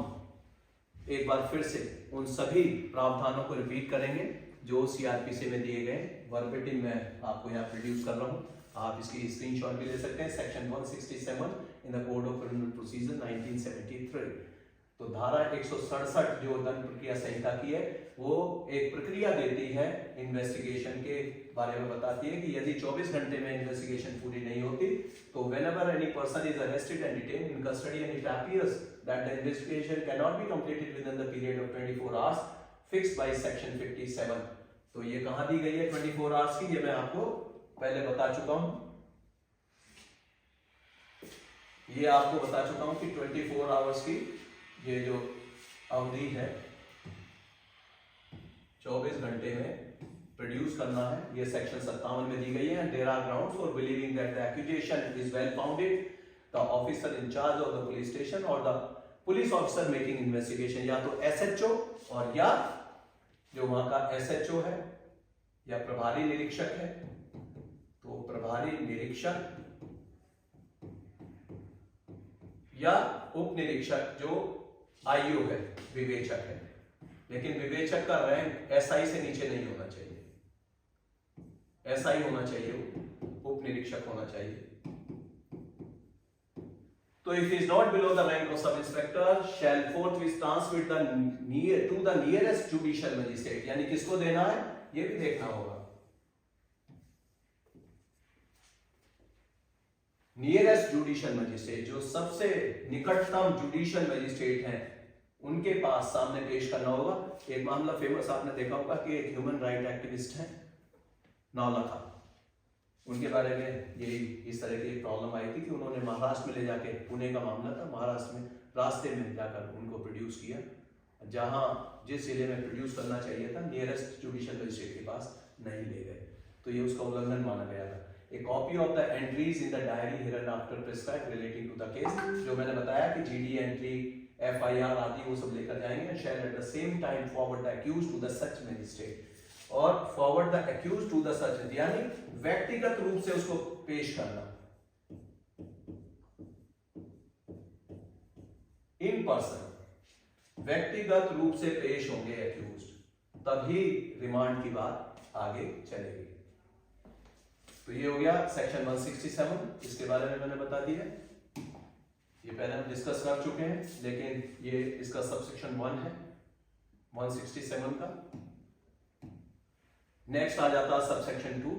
एक बार फिर से उन सभी प्रावधानों को रिपीट करेंगे जो सीआरपीसी में दिए गए। वर्बेटिम मैं आपको यहाँ प्रोड्यूस कर रहा हूँ, आप इसकी स्क्रीनशॉट भी ले सकते हैं। Section 167 in the code of criminal procedure 1973। तो धारा 167 जो दंड प्रक्रिया संहिता की है, वो एक प्रक्रिया देती है इन्वेस्टिगेशन के बारे में, बताती है कि यदि 24 घंटे में इन्वेस्टिगेशन पूरी नहीं होती तो whenever any person is arrested and detained in custody and it appears that the investigation cannot be completed within the period of 24 hours fixed by section 57। तो ये कहां दी गई है 24 आवर्स की? ये मैं आपको पहले बता चुका हूं। ये आपको बता चुका हूं कि 24 आवर्स की ये जो अवधि है 24 घंटे में प्रोड्यूस करना है, ये सेक्शन 57 में दी गई है। There are grounds for believing that the accusation is well founded, the officer in charge of the police station और the police officer making investigation, या तो एसएचओ और या जो वहां का एसएचओ है या प्रभारी निरीक्षक है, तो प्रभारी निरीक्षक या उप निरीक्षक जो आईओ है, विवेचक है। लेकिन विवेचक का रैंक एसआई से नीचे नहीं होना चाहिए, एसआई होना चाहिए, उप निरीक्षक होना चाहिए। तो if he is not below the rank of sub inspector shall forthwith transmit the to the nearest judicial magistrate, यानी किसको देना है ये भी देखना होगा। नियरेस्ट जुडिशियल मजिस्ट्रेट, जो सबसे निकटतम जुडिशियल मजिस्ट्रेट हैं, उनके पास सामने पेश करना होगा। एक मामला फेमस आपने देखा होगा कि एक ह्यूमन राइट एक्टिविस्ट है नौलखा, उनके बारे में यही इस तरह की प्रॉब्लम आई थी कि उन्होंने महाराष्ट्र में ले जाके, पुणे का मामला था, महाराष्ट्र में रास्ते में जाकर उनको प्रोड्यूस किया, जहां जिस जिले में प्रोड्यूस करना चाहिए था नियरेस्ट जुडिशियल मजिस्ट्रेट के पास नहीं ले गए, तो ये उसका उल्लंघन माना गया था। A copy of the entries in the diary hereinafter prescribed relating to the case, जो मैंने बताया कि GD एंट्री, FIR आदि वो सब लेकर जाएंगे, shall at the same time forward the accused to the such magistrate, और forward the accused to the such, यानी व्यक्तिगत रूप से उसको पेश करना, in person, व्यक्तिगत रूप से पेश होंगे accused, तभी रिमांड की बात आगे चलेगी। तो ये हो गया सेक्शन 167, इसके बारे में मैंने बता दिया, ये पहले हम डिस्कस कर चुके हैं, लेकिन ये इसका सबसेक्शन 1 है 167 का। नेक्स्ट आ जाता है subsection 2,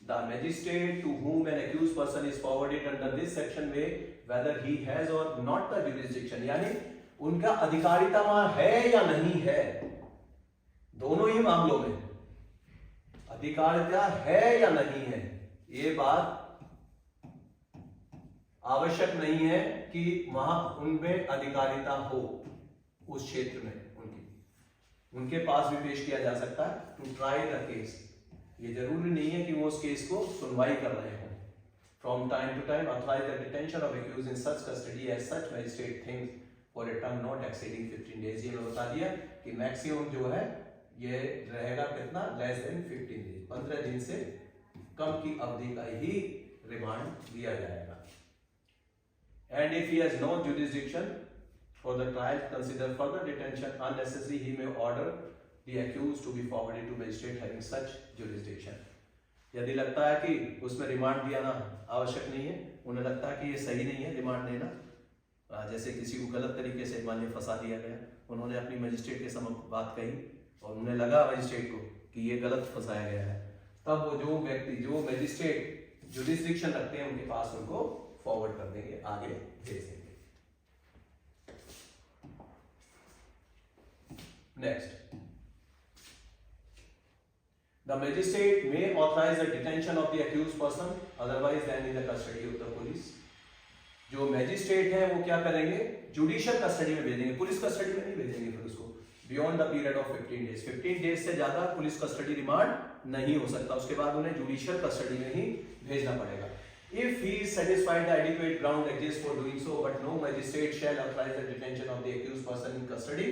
the magistrate to whom an accused person is forwarded under this section may whether he has or not the jurisdiction, यानी उनका अधिकारिता है या नहीं है, दोनों ही मामलों में अधिकारिता है या नहीं है, ये बात आवश्यक नहीं है कि वहां उनमें अधिकारिता हो, उस क्षेत्र में उनके पास भी पेश किया जा सकता है टू ट्राई द केस। ये जरूरी नहीं है कि वो उस केस को सुनवाई कर रहे हो। From time to time authorise the detention of accused in such custody as such magistrate thinks for a term not exceeding 15 days. ये मैं बता दिया कि मैक्सिमम जो है ये रहेगा कितना, लेस देन 15 डेज, 15 दिन से कम की अवधि का ही रिमांड दिया जाएगा। And if he has no jurisdiction for the trial consider further detention unnecessary, he may order the accused to be forwarded to magistrate having such jurisdiction. यदि लगता है कि उसमें रिमांड दिया ना आवश्यक नहीं है, उन्हें लगता है कि ये सही नहीं है रिमांड देना, जैसे किसी को गलत तरीके से मान लीजिए फंसा दिया गया, उन्होंने अपनी मजिस्ट्रेट के समक्ष बात कही और उन्हें लगा मजिस्ट्रेट को कि ये गलत फंसाया गया है, तब वो जो व्यक्ति, जो मजिस्ट्रेट जुरिसडिक्शन रखते हैं उनके पास उनको फॉरवर्ड कर देंगे, आगे भेज देंगे। Next, the magistrate may authorize the detention of the accused person otherwise than in the custody of the police। जो मैजिस्ट्रेट है वो क्या करेंगे, जुडिशियल कस्टडी में भेजेंगे, पुलिस कस्टडी में नहीं भेजेंगे फिर उसको, beyond the period of 15 days. 15 days से ज्यादा पुलिस कस्टडी रिमांड नहीं हो सकता, उसके बाद उन्हें जुडिशियल कस्टडी में ही भेजना पड़ेगा। If he is satisfied the adequate ground exists for doing so, but no magistrate shall authorize the detention of the accused person in custody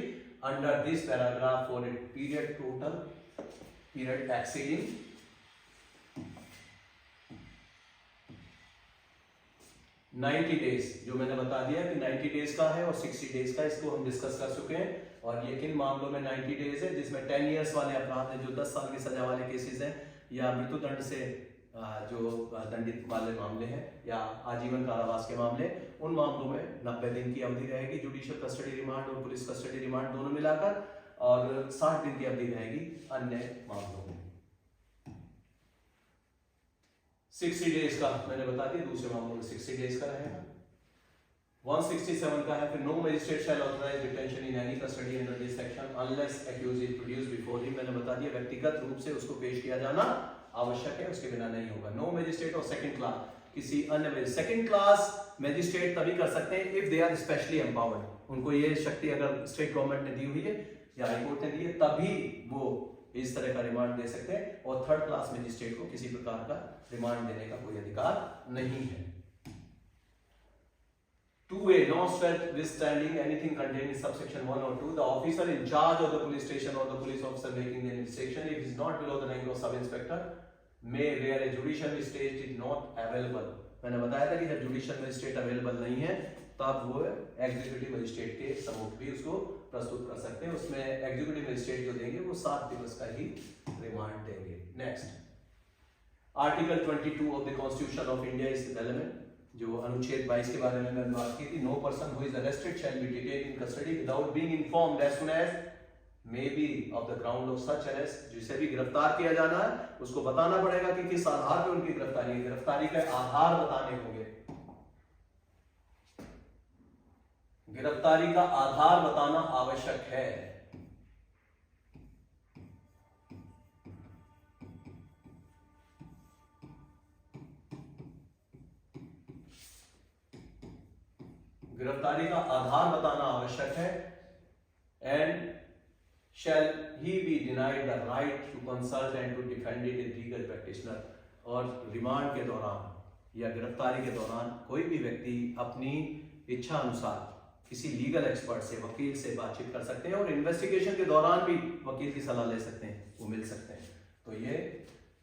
under this paragraph for a period total period exceeding 90 days. जो मैंने बता दिया कि 90 days का है और 60 days का, इसको हम डिस्कस कर चुके हैं। और ये किन मामलों में 90 डेज है, जिसमें 10 इयर्स वाले अपराध हैं, जो 10 साल की सजा वाले केसेस हैं, या मृत्युदंड से जो दंडित वाले मामले हैं, या आजीवन कारावास के मामले, उन मामलों में 90 दिन की अवधि रहेगी जुडिशियल कस्टडी रिमांड और पुलिस कस्टडी रिमांड दोनों मिलाकर, और 60 दिन की अवधि रहेगी अन्य मामलों में। 60 डेज का मैंने बता दिया, दूसरे मामलों में 60 डेज का रहेगा। 167 का है, फिर no magistrate shall authorise detention in any custody under this section unless accused is produced before him. मैंने बता दिया व्यक्तिगत रूप से उसको पेश किया जाना आवश्यक है, उसके बिना नहीं होगा। नो मैजिस्ट्रेट और सेकंड क्लास, किसी अन्य सेकंड क्लास मैजिस्ट्रेट तभी कर सकते हैं if they are specially empowered, उनको ये शक्ति अगर स्टेट गवर्नमेंट ने दी हुई है या हाईकोर्ट ने दी है, तभी वो इस तरह का रिमांड दे सकते हैं। और थर्ड क्लास मैजिस्ट्रेट को किसी प्रकार का रिमांड देने का कोई अधिकार नहीं है। 2A, notwithstanding anything contained in subsection 1 or 2, the officer in charge of the police station or the police officer making the inspection, if he is not below the rank of sub inspector, may where a judicial magistrate is not available. मैंने बताया था कि जब judicial magistrate available नहीं है तब वो executive magistrate के सम्मुख भी उसको प्रस्तुत कर सकते हैं। उसमें एग्जीक्यूटिव मजिस्ट्रेट जो देंगे वो 7 दिवस का ही रिमांड देंगे। Next, article 22 of the constitution of India is relevant. जो अनुच्छेद 22 के बारे में मैंने बात की थी, no person who is arrested shall be detained in custody without being informed as soon as may be of the ground of such arrest. जिसे भी गिरफ्तार किया जाना है उसको बताना पड़ेगा कि किस आधार पर उनकी गिरफ्तारी है, गिरफ्तारी के आधार बताने होंगे, गिरफ्तारी का आधार बताना आवश्यक है। गिरफ्तारी का आधार बताना आवश्यक है। And shall he be denied the right to consult and to defend it with legal practitioner। और रिमांड के दौरान या गिरफ्तारी के दौरान कोई भी व्यक्ति अपनी इच्छा अनुसार किसी लीगल एक्सपर्ट से, वकील से बातचीत कर सकते हैं और इन्वेस्टिगेशन के दौरान भी वकील की सलाह ले सकते हैं, वो मिल सकते हैं। तो ये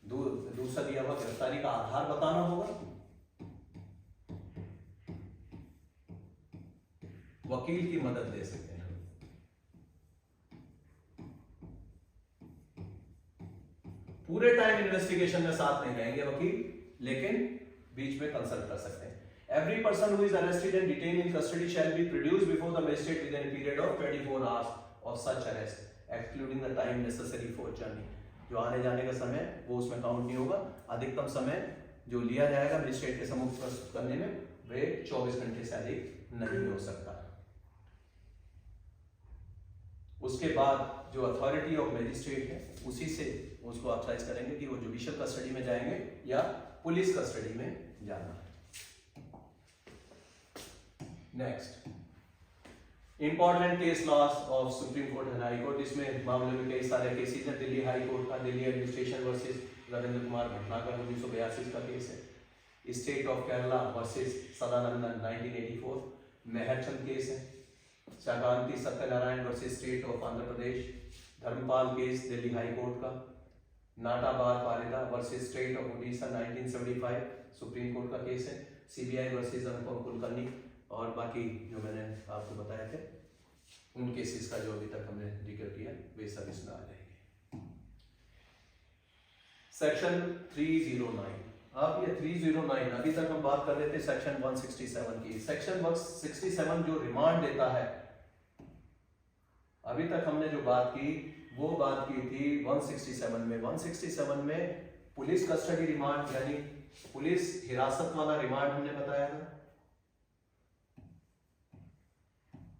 दूसरा दिया हुआ गिरफ्तारी का आधार बताना होगा, वकील की मदद ले सकते हैं। पूरे टाइम इन्वेस्टिगेशन में साथ नहीं रहेंगे वकील, लेकिन बीच में कंसल्ट कर सकते हैं। Every person who is arrested and detained in custody shall be produced before the magistrate with an period of 24 hours of such arrest excluding the time necessary for journey. जो आने जाने का समय वो उसमें काउंट नहीं होगा। अधिकतम समय जो लिया जाएगा मजिस्ट्रेट के सम्मुख प्रस्तुत करने में वे 24 घंटे से अधिक नहीं हो सकता। उसके बाद जो अथॉरिटी ऑफ मजिस्ट्रेट है उसी से उसको ऑथराइज करेंगे कि वो जुडिशियल कस्टडी में जाएंगे या पुलिस कस्टडी में जाना है। Next, important case laws of supreme Court and High court. इसमें मामले में कई सारे केसेस हैं। दिल्ली हाई कोर्ट का दिल्ली एडमिनिस्ट्रेशन वर्सेस रविंद्र कुमार भटनागर 1982 का केस है। State of Kerala versus Sadanandan 1984 Meharchand case है। Shakanti Satyanarayana versus state of Andhra Pradesh Dharampal case Delhi high court का। Natabar Parida versus state of Orissa 1975 supreme court का केस है। सीबीआई वर्सेस अनुपम कुलकर्णी और बाकी जो मैंने आपको बताए थे उन केसेस का जो अभी तक हमने जिक्र किया वे सब इसमें आ जाएंगे। सेक्शन 309, अब ये 309 अभी तक हम बात कर रहे थे सेक्शन 167 की। सेक्शन 167 जो रिमांड देता है, अभी तक हमने जो बात की वो बात की थी 167 में। 167 में पुलिस कस्टडी रिमांड यानी पुलिस हिरासत वाला रिमांड हमने बताया था।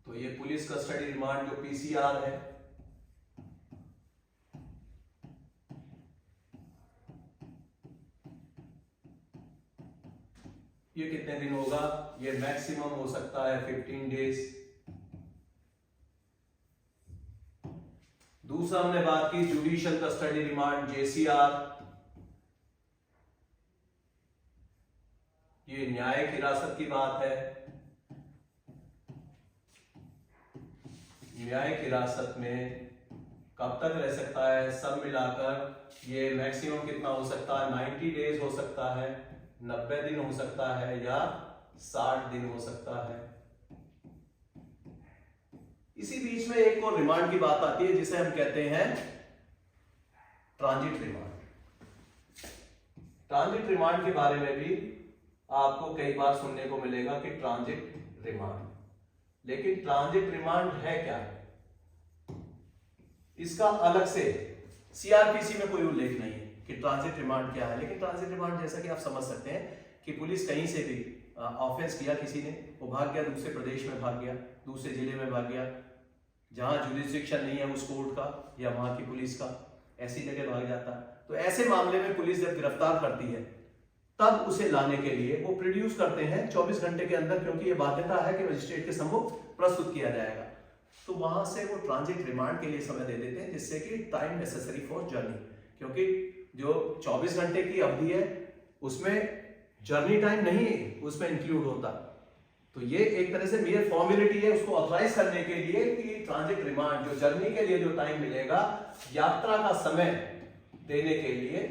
तो ये पुलिस कस्टडी रिमांड जो पीसीआर है, ये कितने दिन होगा? ये मैक्सिमम हो सकता है 15 डेज। दूसरा हमने बात की जुडिशियल कस्टडी रिमांड जेसीआर, ये न्यायिक हिरासत की बात है। न्यायिक हिरासत में कब तक रह सकता है? सब मिलाकर ये मैक्सिमम कितना हो सकता है? 90 डेज हो सकता है, 90 दिन हो सकता है या 60 दिन हो सकता है। इसी बीच में एक और रिमांड की बात आती है जिसे हम कहते हैं ट्रांजिट रिमांड। ट्रांजिट रिमांड के बारे में भी आपको कई बार सुनने को मिलेगा कि ट्रांजिट रिमांड, लेकिन ट्रांजिट रिमांड है क्या? इसका अलग से सीआरपीसी में कोई उल्लेख नहीं है कि ट्रांजिट रिमांड क्या है। लेकिन ट्रांजिट रिमांड जैसा कि आप समझ सकते हैं कि पुलिस कहीं से भी ऑफेंस किया किसी ने, वो भाग गया, दूसरे प्रदेश में भाग गया, दूसरे जिले में भाग गया, जहां जुरिस्डिक्शन नहीं है उस कोर्ट का या वहां की पुलिस का, ऐसी जगह भाग जाता। तो ऐसे मामले में पुलिस जब गिरफ्तार करती है तब उसे लाने के लिए वो प्रोड्यूस करते हैं 24 घंटे के अंदर, क्योंकि ये बाध्यता है कि मजिस्ट्रेट के सम्मुख प्रस्तुत किया जाएगा। तो वहां से वो ट्रांजिट रिमांड के लिए समय दे देते हैं, जिससे कि टाइम नेसेसरी फॉर जर्नी, क्योंकि जो 24 घंटे की अवधि है उसमें जर्नी टाइम नहीं उसमें इंक्लूड होता। तो ये एक तरह से मेयर फॉर्मेलिटी है उसको ऑथराइज करने के लिए कि ट्रांजिट रिमांड, जो जर्नी के लिए जो टाइम मिलेगा, यात्रा का समय देने के लिए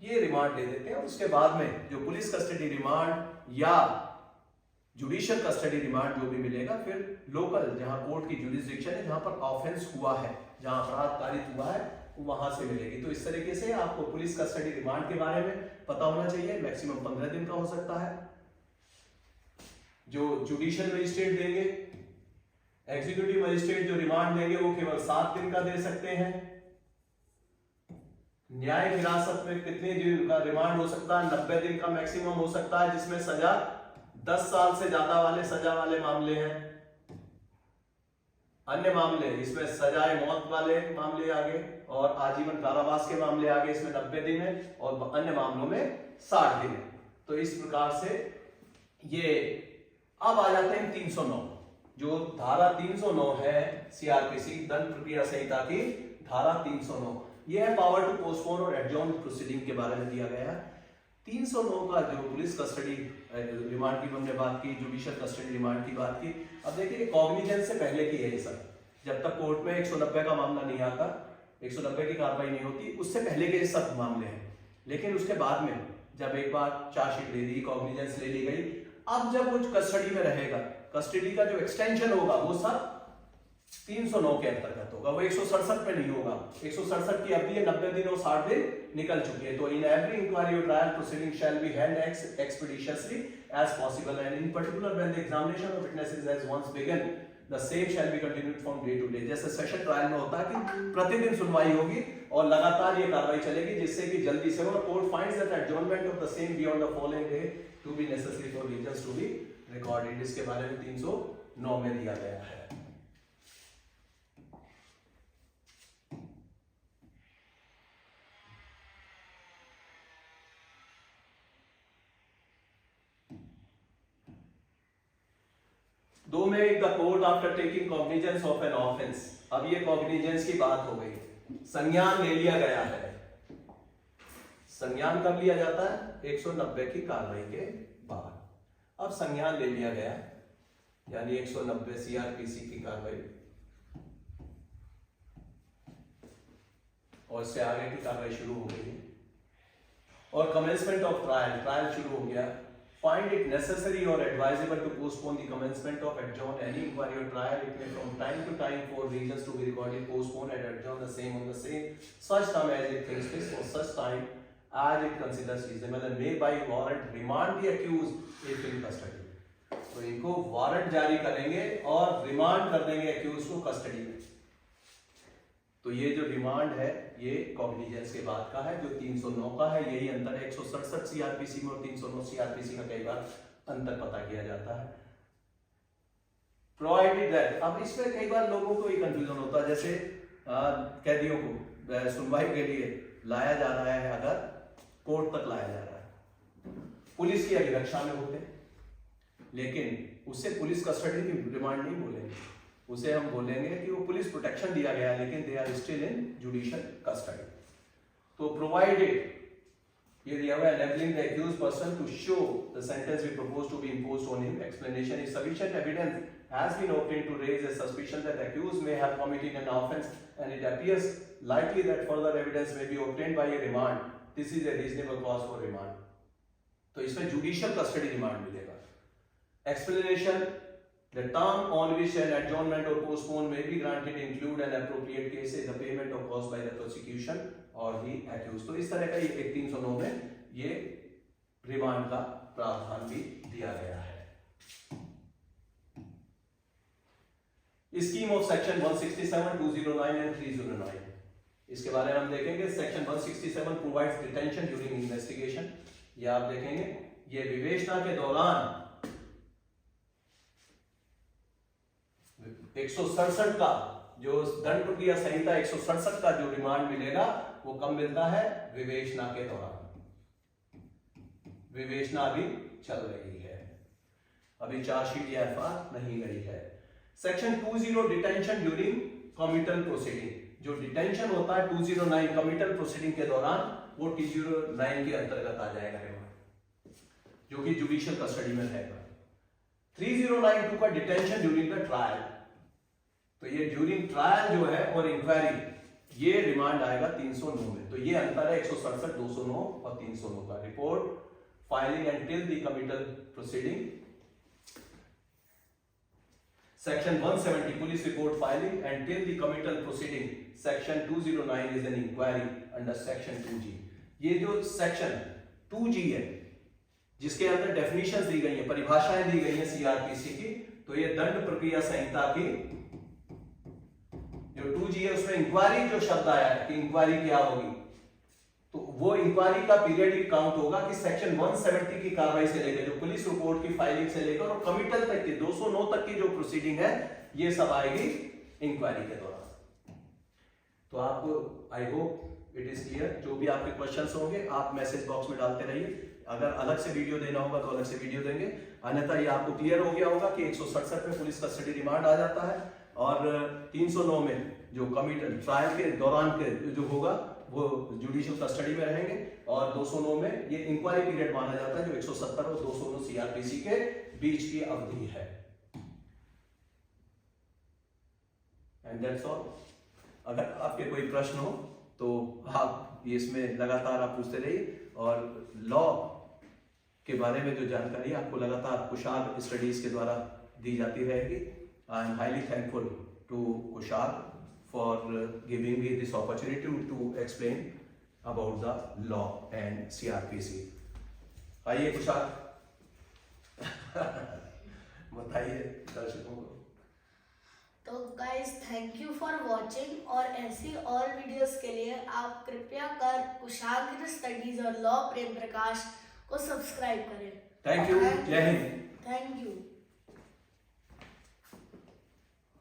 ये रिमांड दे देते हैं। उसके बाद में जो पुलिस कस्टडी रिमांड या जुडिशियल कस्टडी रिमांड जो भी मिलेगा, फिर लोकल जहां कोर्ट की जुरिसडिक्शन है, जहां पर ऑफेंस हुआ है, जहां अपराध कारित हुआ है, वहां से मिलेगी। तो इस तरीके से आपको पुलिस कस्टडी रिमांड के बारे में पता होना चाहिए। मैक्सिमम 15 दिन का हो सकता है। जो जुडिशियल मजिस्ट्रेट देंगे, एग्जीक्यूटिव मजिस्ट्रेट जो रिमांड देंगे वो केवल 7 दिन का दे सकते हैं। न्यायिक हिरासत में कितने दिन का रिमांड हो सकता है? 90 दिन का मैक्सिमम हो सकता है, जिसमें सजा 10 साल से ज्यादा वाले सजा वाले मामले हैं। अन्य मामले इसमें सजाए मौत वाले मामले आगे और आजीवन कारावास के मामले आगे, इसमें 90 दिन है और अन्य मामलों में 60 दिन है। तो इस प्रकार से ये अब आ जाते हैं 309। जो धारा 309 है सीआरपीसी दंड प्रक्रिया संहिता की धारा 309, यह है पावर टू पोस्टपोन और एडजॉर्न प्रोसीडिंग के बारे में दिया गया है। 309 का जो पुलिस कस्टडी रिमांड की हमने बात की, जुडिशियल कस्टडी रिमांड की बात की। अब देखिए कॉग्निजेंस से पहले की है ये सब, जब तक कोर्ट में 190 का मामला नहीं आता, 190 की कार्रवाई नहीं होती, उससे पहले के सब मामले हैं। लेकिन उसके बाद में जब एक बार चार्जशीट ले ली, कॉग्निजेंस ले ली गई, अब जब वो कस्टडी में रहेगा, कस्टडी का जो एक्सटेंशन होगा वो सब 309 के अंतर्गत होगा, वो 167 पे नहीं होगा। 167 की अवधि है 90 दिन और 60 दिन निकल चुकी है। तो इन एवरी इंक्वायरी और trial proceeding shall be held expeditiously as possible and in particular when the examination of witnesses has once begun the same shall be continued from day to day। जैसे session trial में होता है कि प्रतिदिन सुनवाई होगी और लगातार ये कार्रवाई चलेगी, जिससे कि जल्दी से और court finds that adjournment of the same beyond the following day to be necessary for reasons to be recorded. इसके बारे में 309 में दिया गया है। दो में the court after taking cognizance of an offence. अब ये कॉग्निजेंस की बात हो गई, संज्ञान ले लिया गया है। संज्ञान कब लिया जाता है? 190 की कार्रवाई के बाद। अब संज्ञान ले लिया गया, यानी 190 सीआरपीसी की कार्रवाई और इससे आगे की कार्रवाई शुरू हो गई है और कमेंसमेंट ऑफ ट्रायल, ट्रायल शुरू हो गया। Find it necessary or advisable to postpone the commencement of adjourn any inquiry or trial. It may from time to time for reasons to be recorded postpone and adjourn the same on the same such time as it thinks fit for such time as it considers reasonable and may by warrant remand the accused if in custody। तो इनको warrant जारी करेंगे और remand कर देंगे accused को custody में। तो ये जो रिमांड है ये कॉग्निजेंस के बाद का है, जो 309 का है। यही अंतर है 167 सीआरपीसी में और 309 सीआरपीसी में कई बार अंतर पता किया जाता है। प्रोवाइडेड दैट, अब इसमें कई बार लोगों को ये कंफ्यूजन होता है, जैसे कैदियों को सुनवाई के लिए लाया जा रहा है, अगर कोर्ट तक लाया जा रहा है, पुलिस की अभिरक्षा में होते, लेकिन उससे पुलिस कस्टडी की रिमांड नहीं बोलेंगे, उसे हम बोलेंगे कि वो पुलिस प्रोटेक्शन दिया गया है लेकिन they are still in judicial custody. तो प्रोवाइडेड ये दिया हुआ है enabling the accused person to show the sentence we propose to be imposed on him। Explanation is sufficient evidence has been obtained to raise a suspicion that the accused may have committed an offence and it appears likely that further evidence may be obtained by a remand। This is a reasonable cause for remand। तो इसमें judicial custody remand मिलेगा। Explanation, the term on which an adjournment or postpone may be granted include an appropriate case is the payment of cost by the prosecution or the accused। तो इस तरह का ये 309 में ये रिमांड का प्रावधान भी दिया गया है। स्कीम ऑफ सेक्शन 167, 209 एंड 309, इसके बारे में हम देखेंगे। Section 167 provides detention during investigation. ये आप देखेंगे, ये विवेचना के दौरान 167 का जो दंड प्रक्रिया संहिता 167 का जो रिमांड मिलेगा वो कब मिलता है? विवेचना के दौरान। विवेचना अभी चल रही है, अभी चार्जशीट या एफआईआर नहीं गई है। सेक्शन 20 डिटेंशन ड्यूरिंग कम्यूटल प्रोसीडिंग, जो डिटेंशन होता है 209 कम्यूटल प्रोसीडिंग के दौरान, वो 209 के अंतर्गत आ जाएगा रिमांड, जो कि जुडिशियल कस्टडी में रहेगा। 3092 का डिटेंशन ड्यूरिंग द ट्रायल, तो ये ड्यूरिंग ट्रायल जो है और इंक्वायरी ये रिमांड आएगा 309 में। तो ये अंतर है 167, 209 और 309 का। Report filing and till the committal proceeding, section 170 police report filing and till the committal proceeding, section 209 is an inquiry under section 2G। ये जो सेक्शन 2G है जिसके अंदर डेफिनेशंस दी गई है, परिभाषाएं दी गई है सीआरपीसी की, तो ये दंड प्रक्रिया संहिता की जो 2G है उसमें इंक्वायरी जो शब्द आया है कि इंक्वायरी क्या होगी, तो वो इंक्वायरी का पीरियड ही काउंट होगा कि सेक्शन 170 की कार्रवाई से लेकर जो पुलिस रिपोर्ट की फाइलिंग से लेकर और कमिटल तक की 209 तक की जो प्रोसीडिंग है ये सब आएगी इंक्वायरी के दौरान। तो आपको I hope it is clear. जो भी आपके क्वेश्चंस होंगे आप मैसेज बॉक्स में डालते रहिए, अगर अलग से वीडियो देना होगा तो अलग से वीडियो देंगे, अन्यथा ये आपको क्लियर हो गया होगा कि 167 में पुलिस कस्टडी रिमांड आ जाता है और 309 में जो कमिटल ट्रायल के दौरान के जो होगा वो जुडिशियल कस्टडी में रहेंगे और 209 में ये इंक्वायरी पीरियड माना जाता है जो 170 और 209 सीआरपीसी के बीच की अवधि है। And that's all. अगर आपके कोई प्रश्न हो तो आप ये इसमें लगातार आप पूछते रहिए और लॉ के बारे में जो जानकारी आपको लगातार कुशाल स्टडीज के द्वारा दी जाती रहेगी। I am highly thankful to Kushal for giving me this opportunity to explain about the law and CRPC. आइए कुशाल बताइए दर्शकों को। तो guys thank you for watching, और ऐसी और वीडियोस के लिए आप कृपया कर कुशाग्र स्टडीज और लॉ प्रेम प्रकाश को सब्सक्राइब करें। थैंक यू, जय हिंद। Thank you.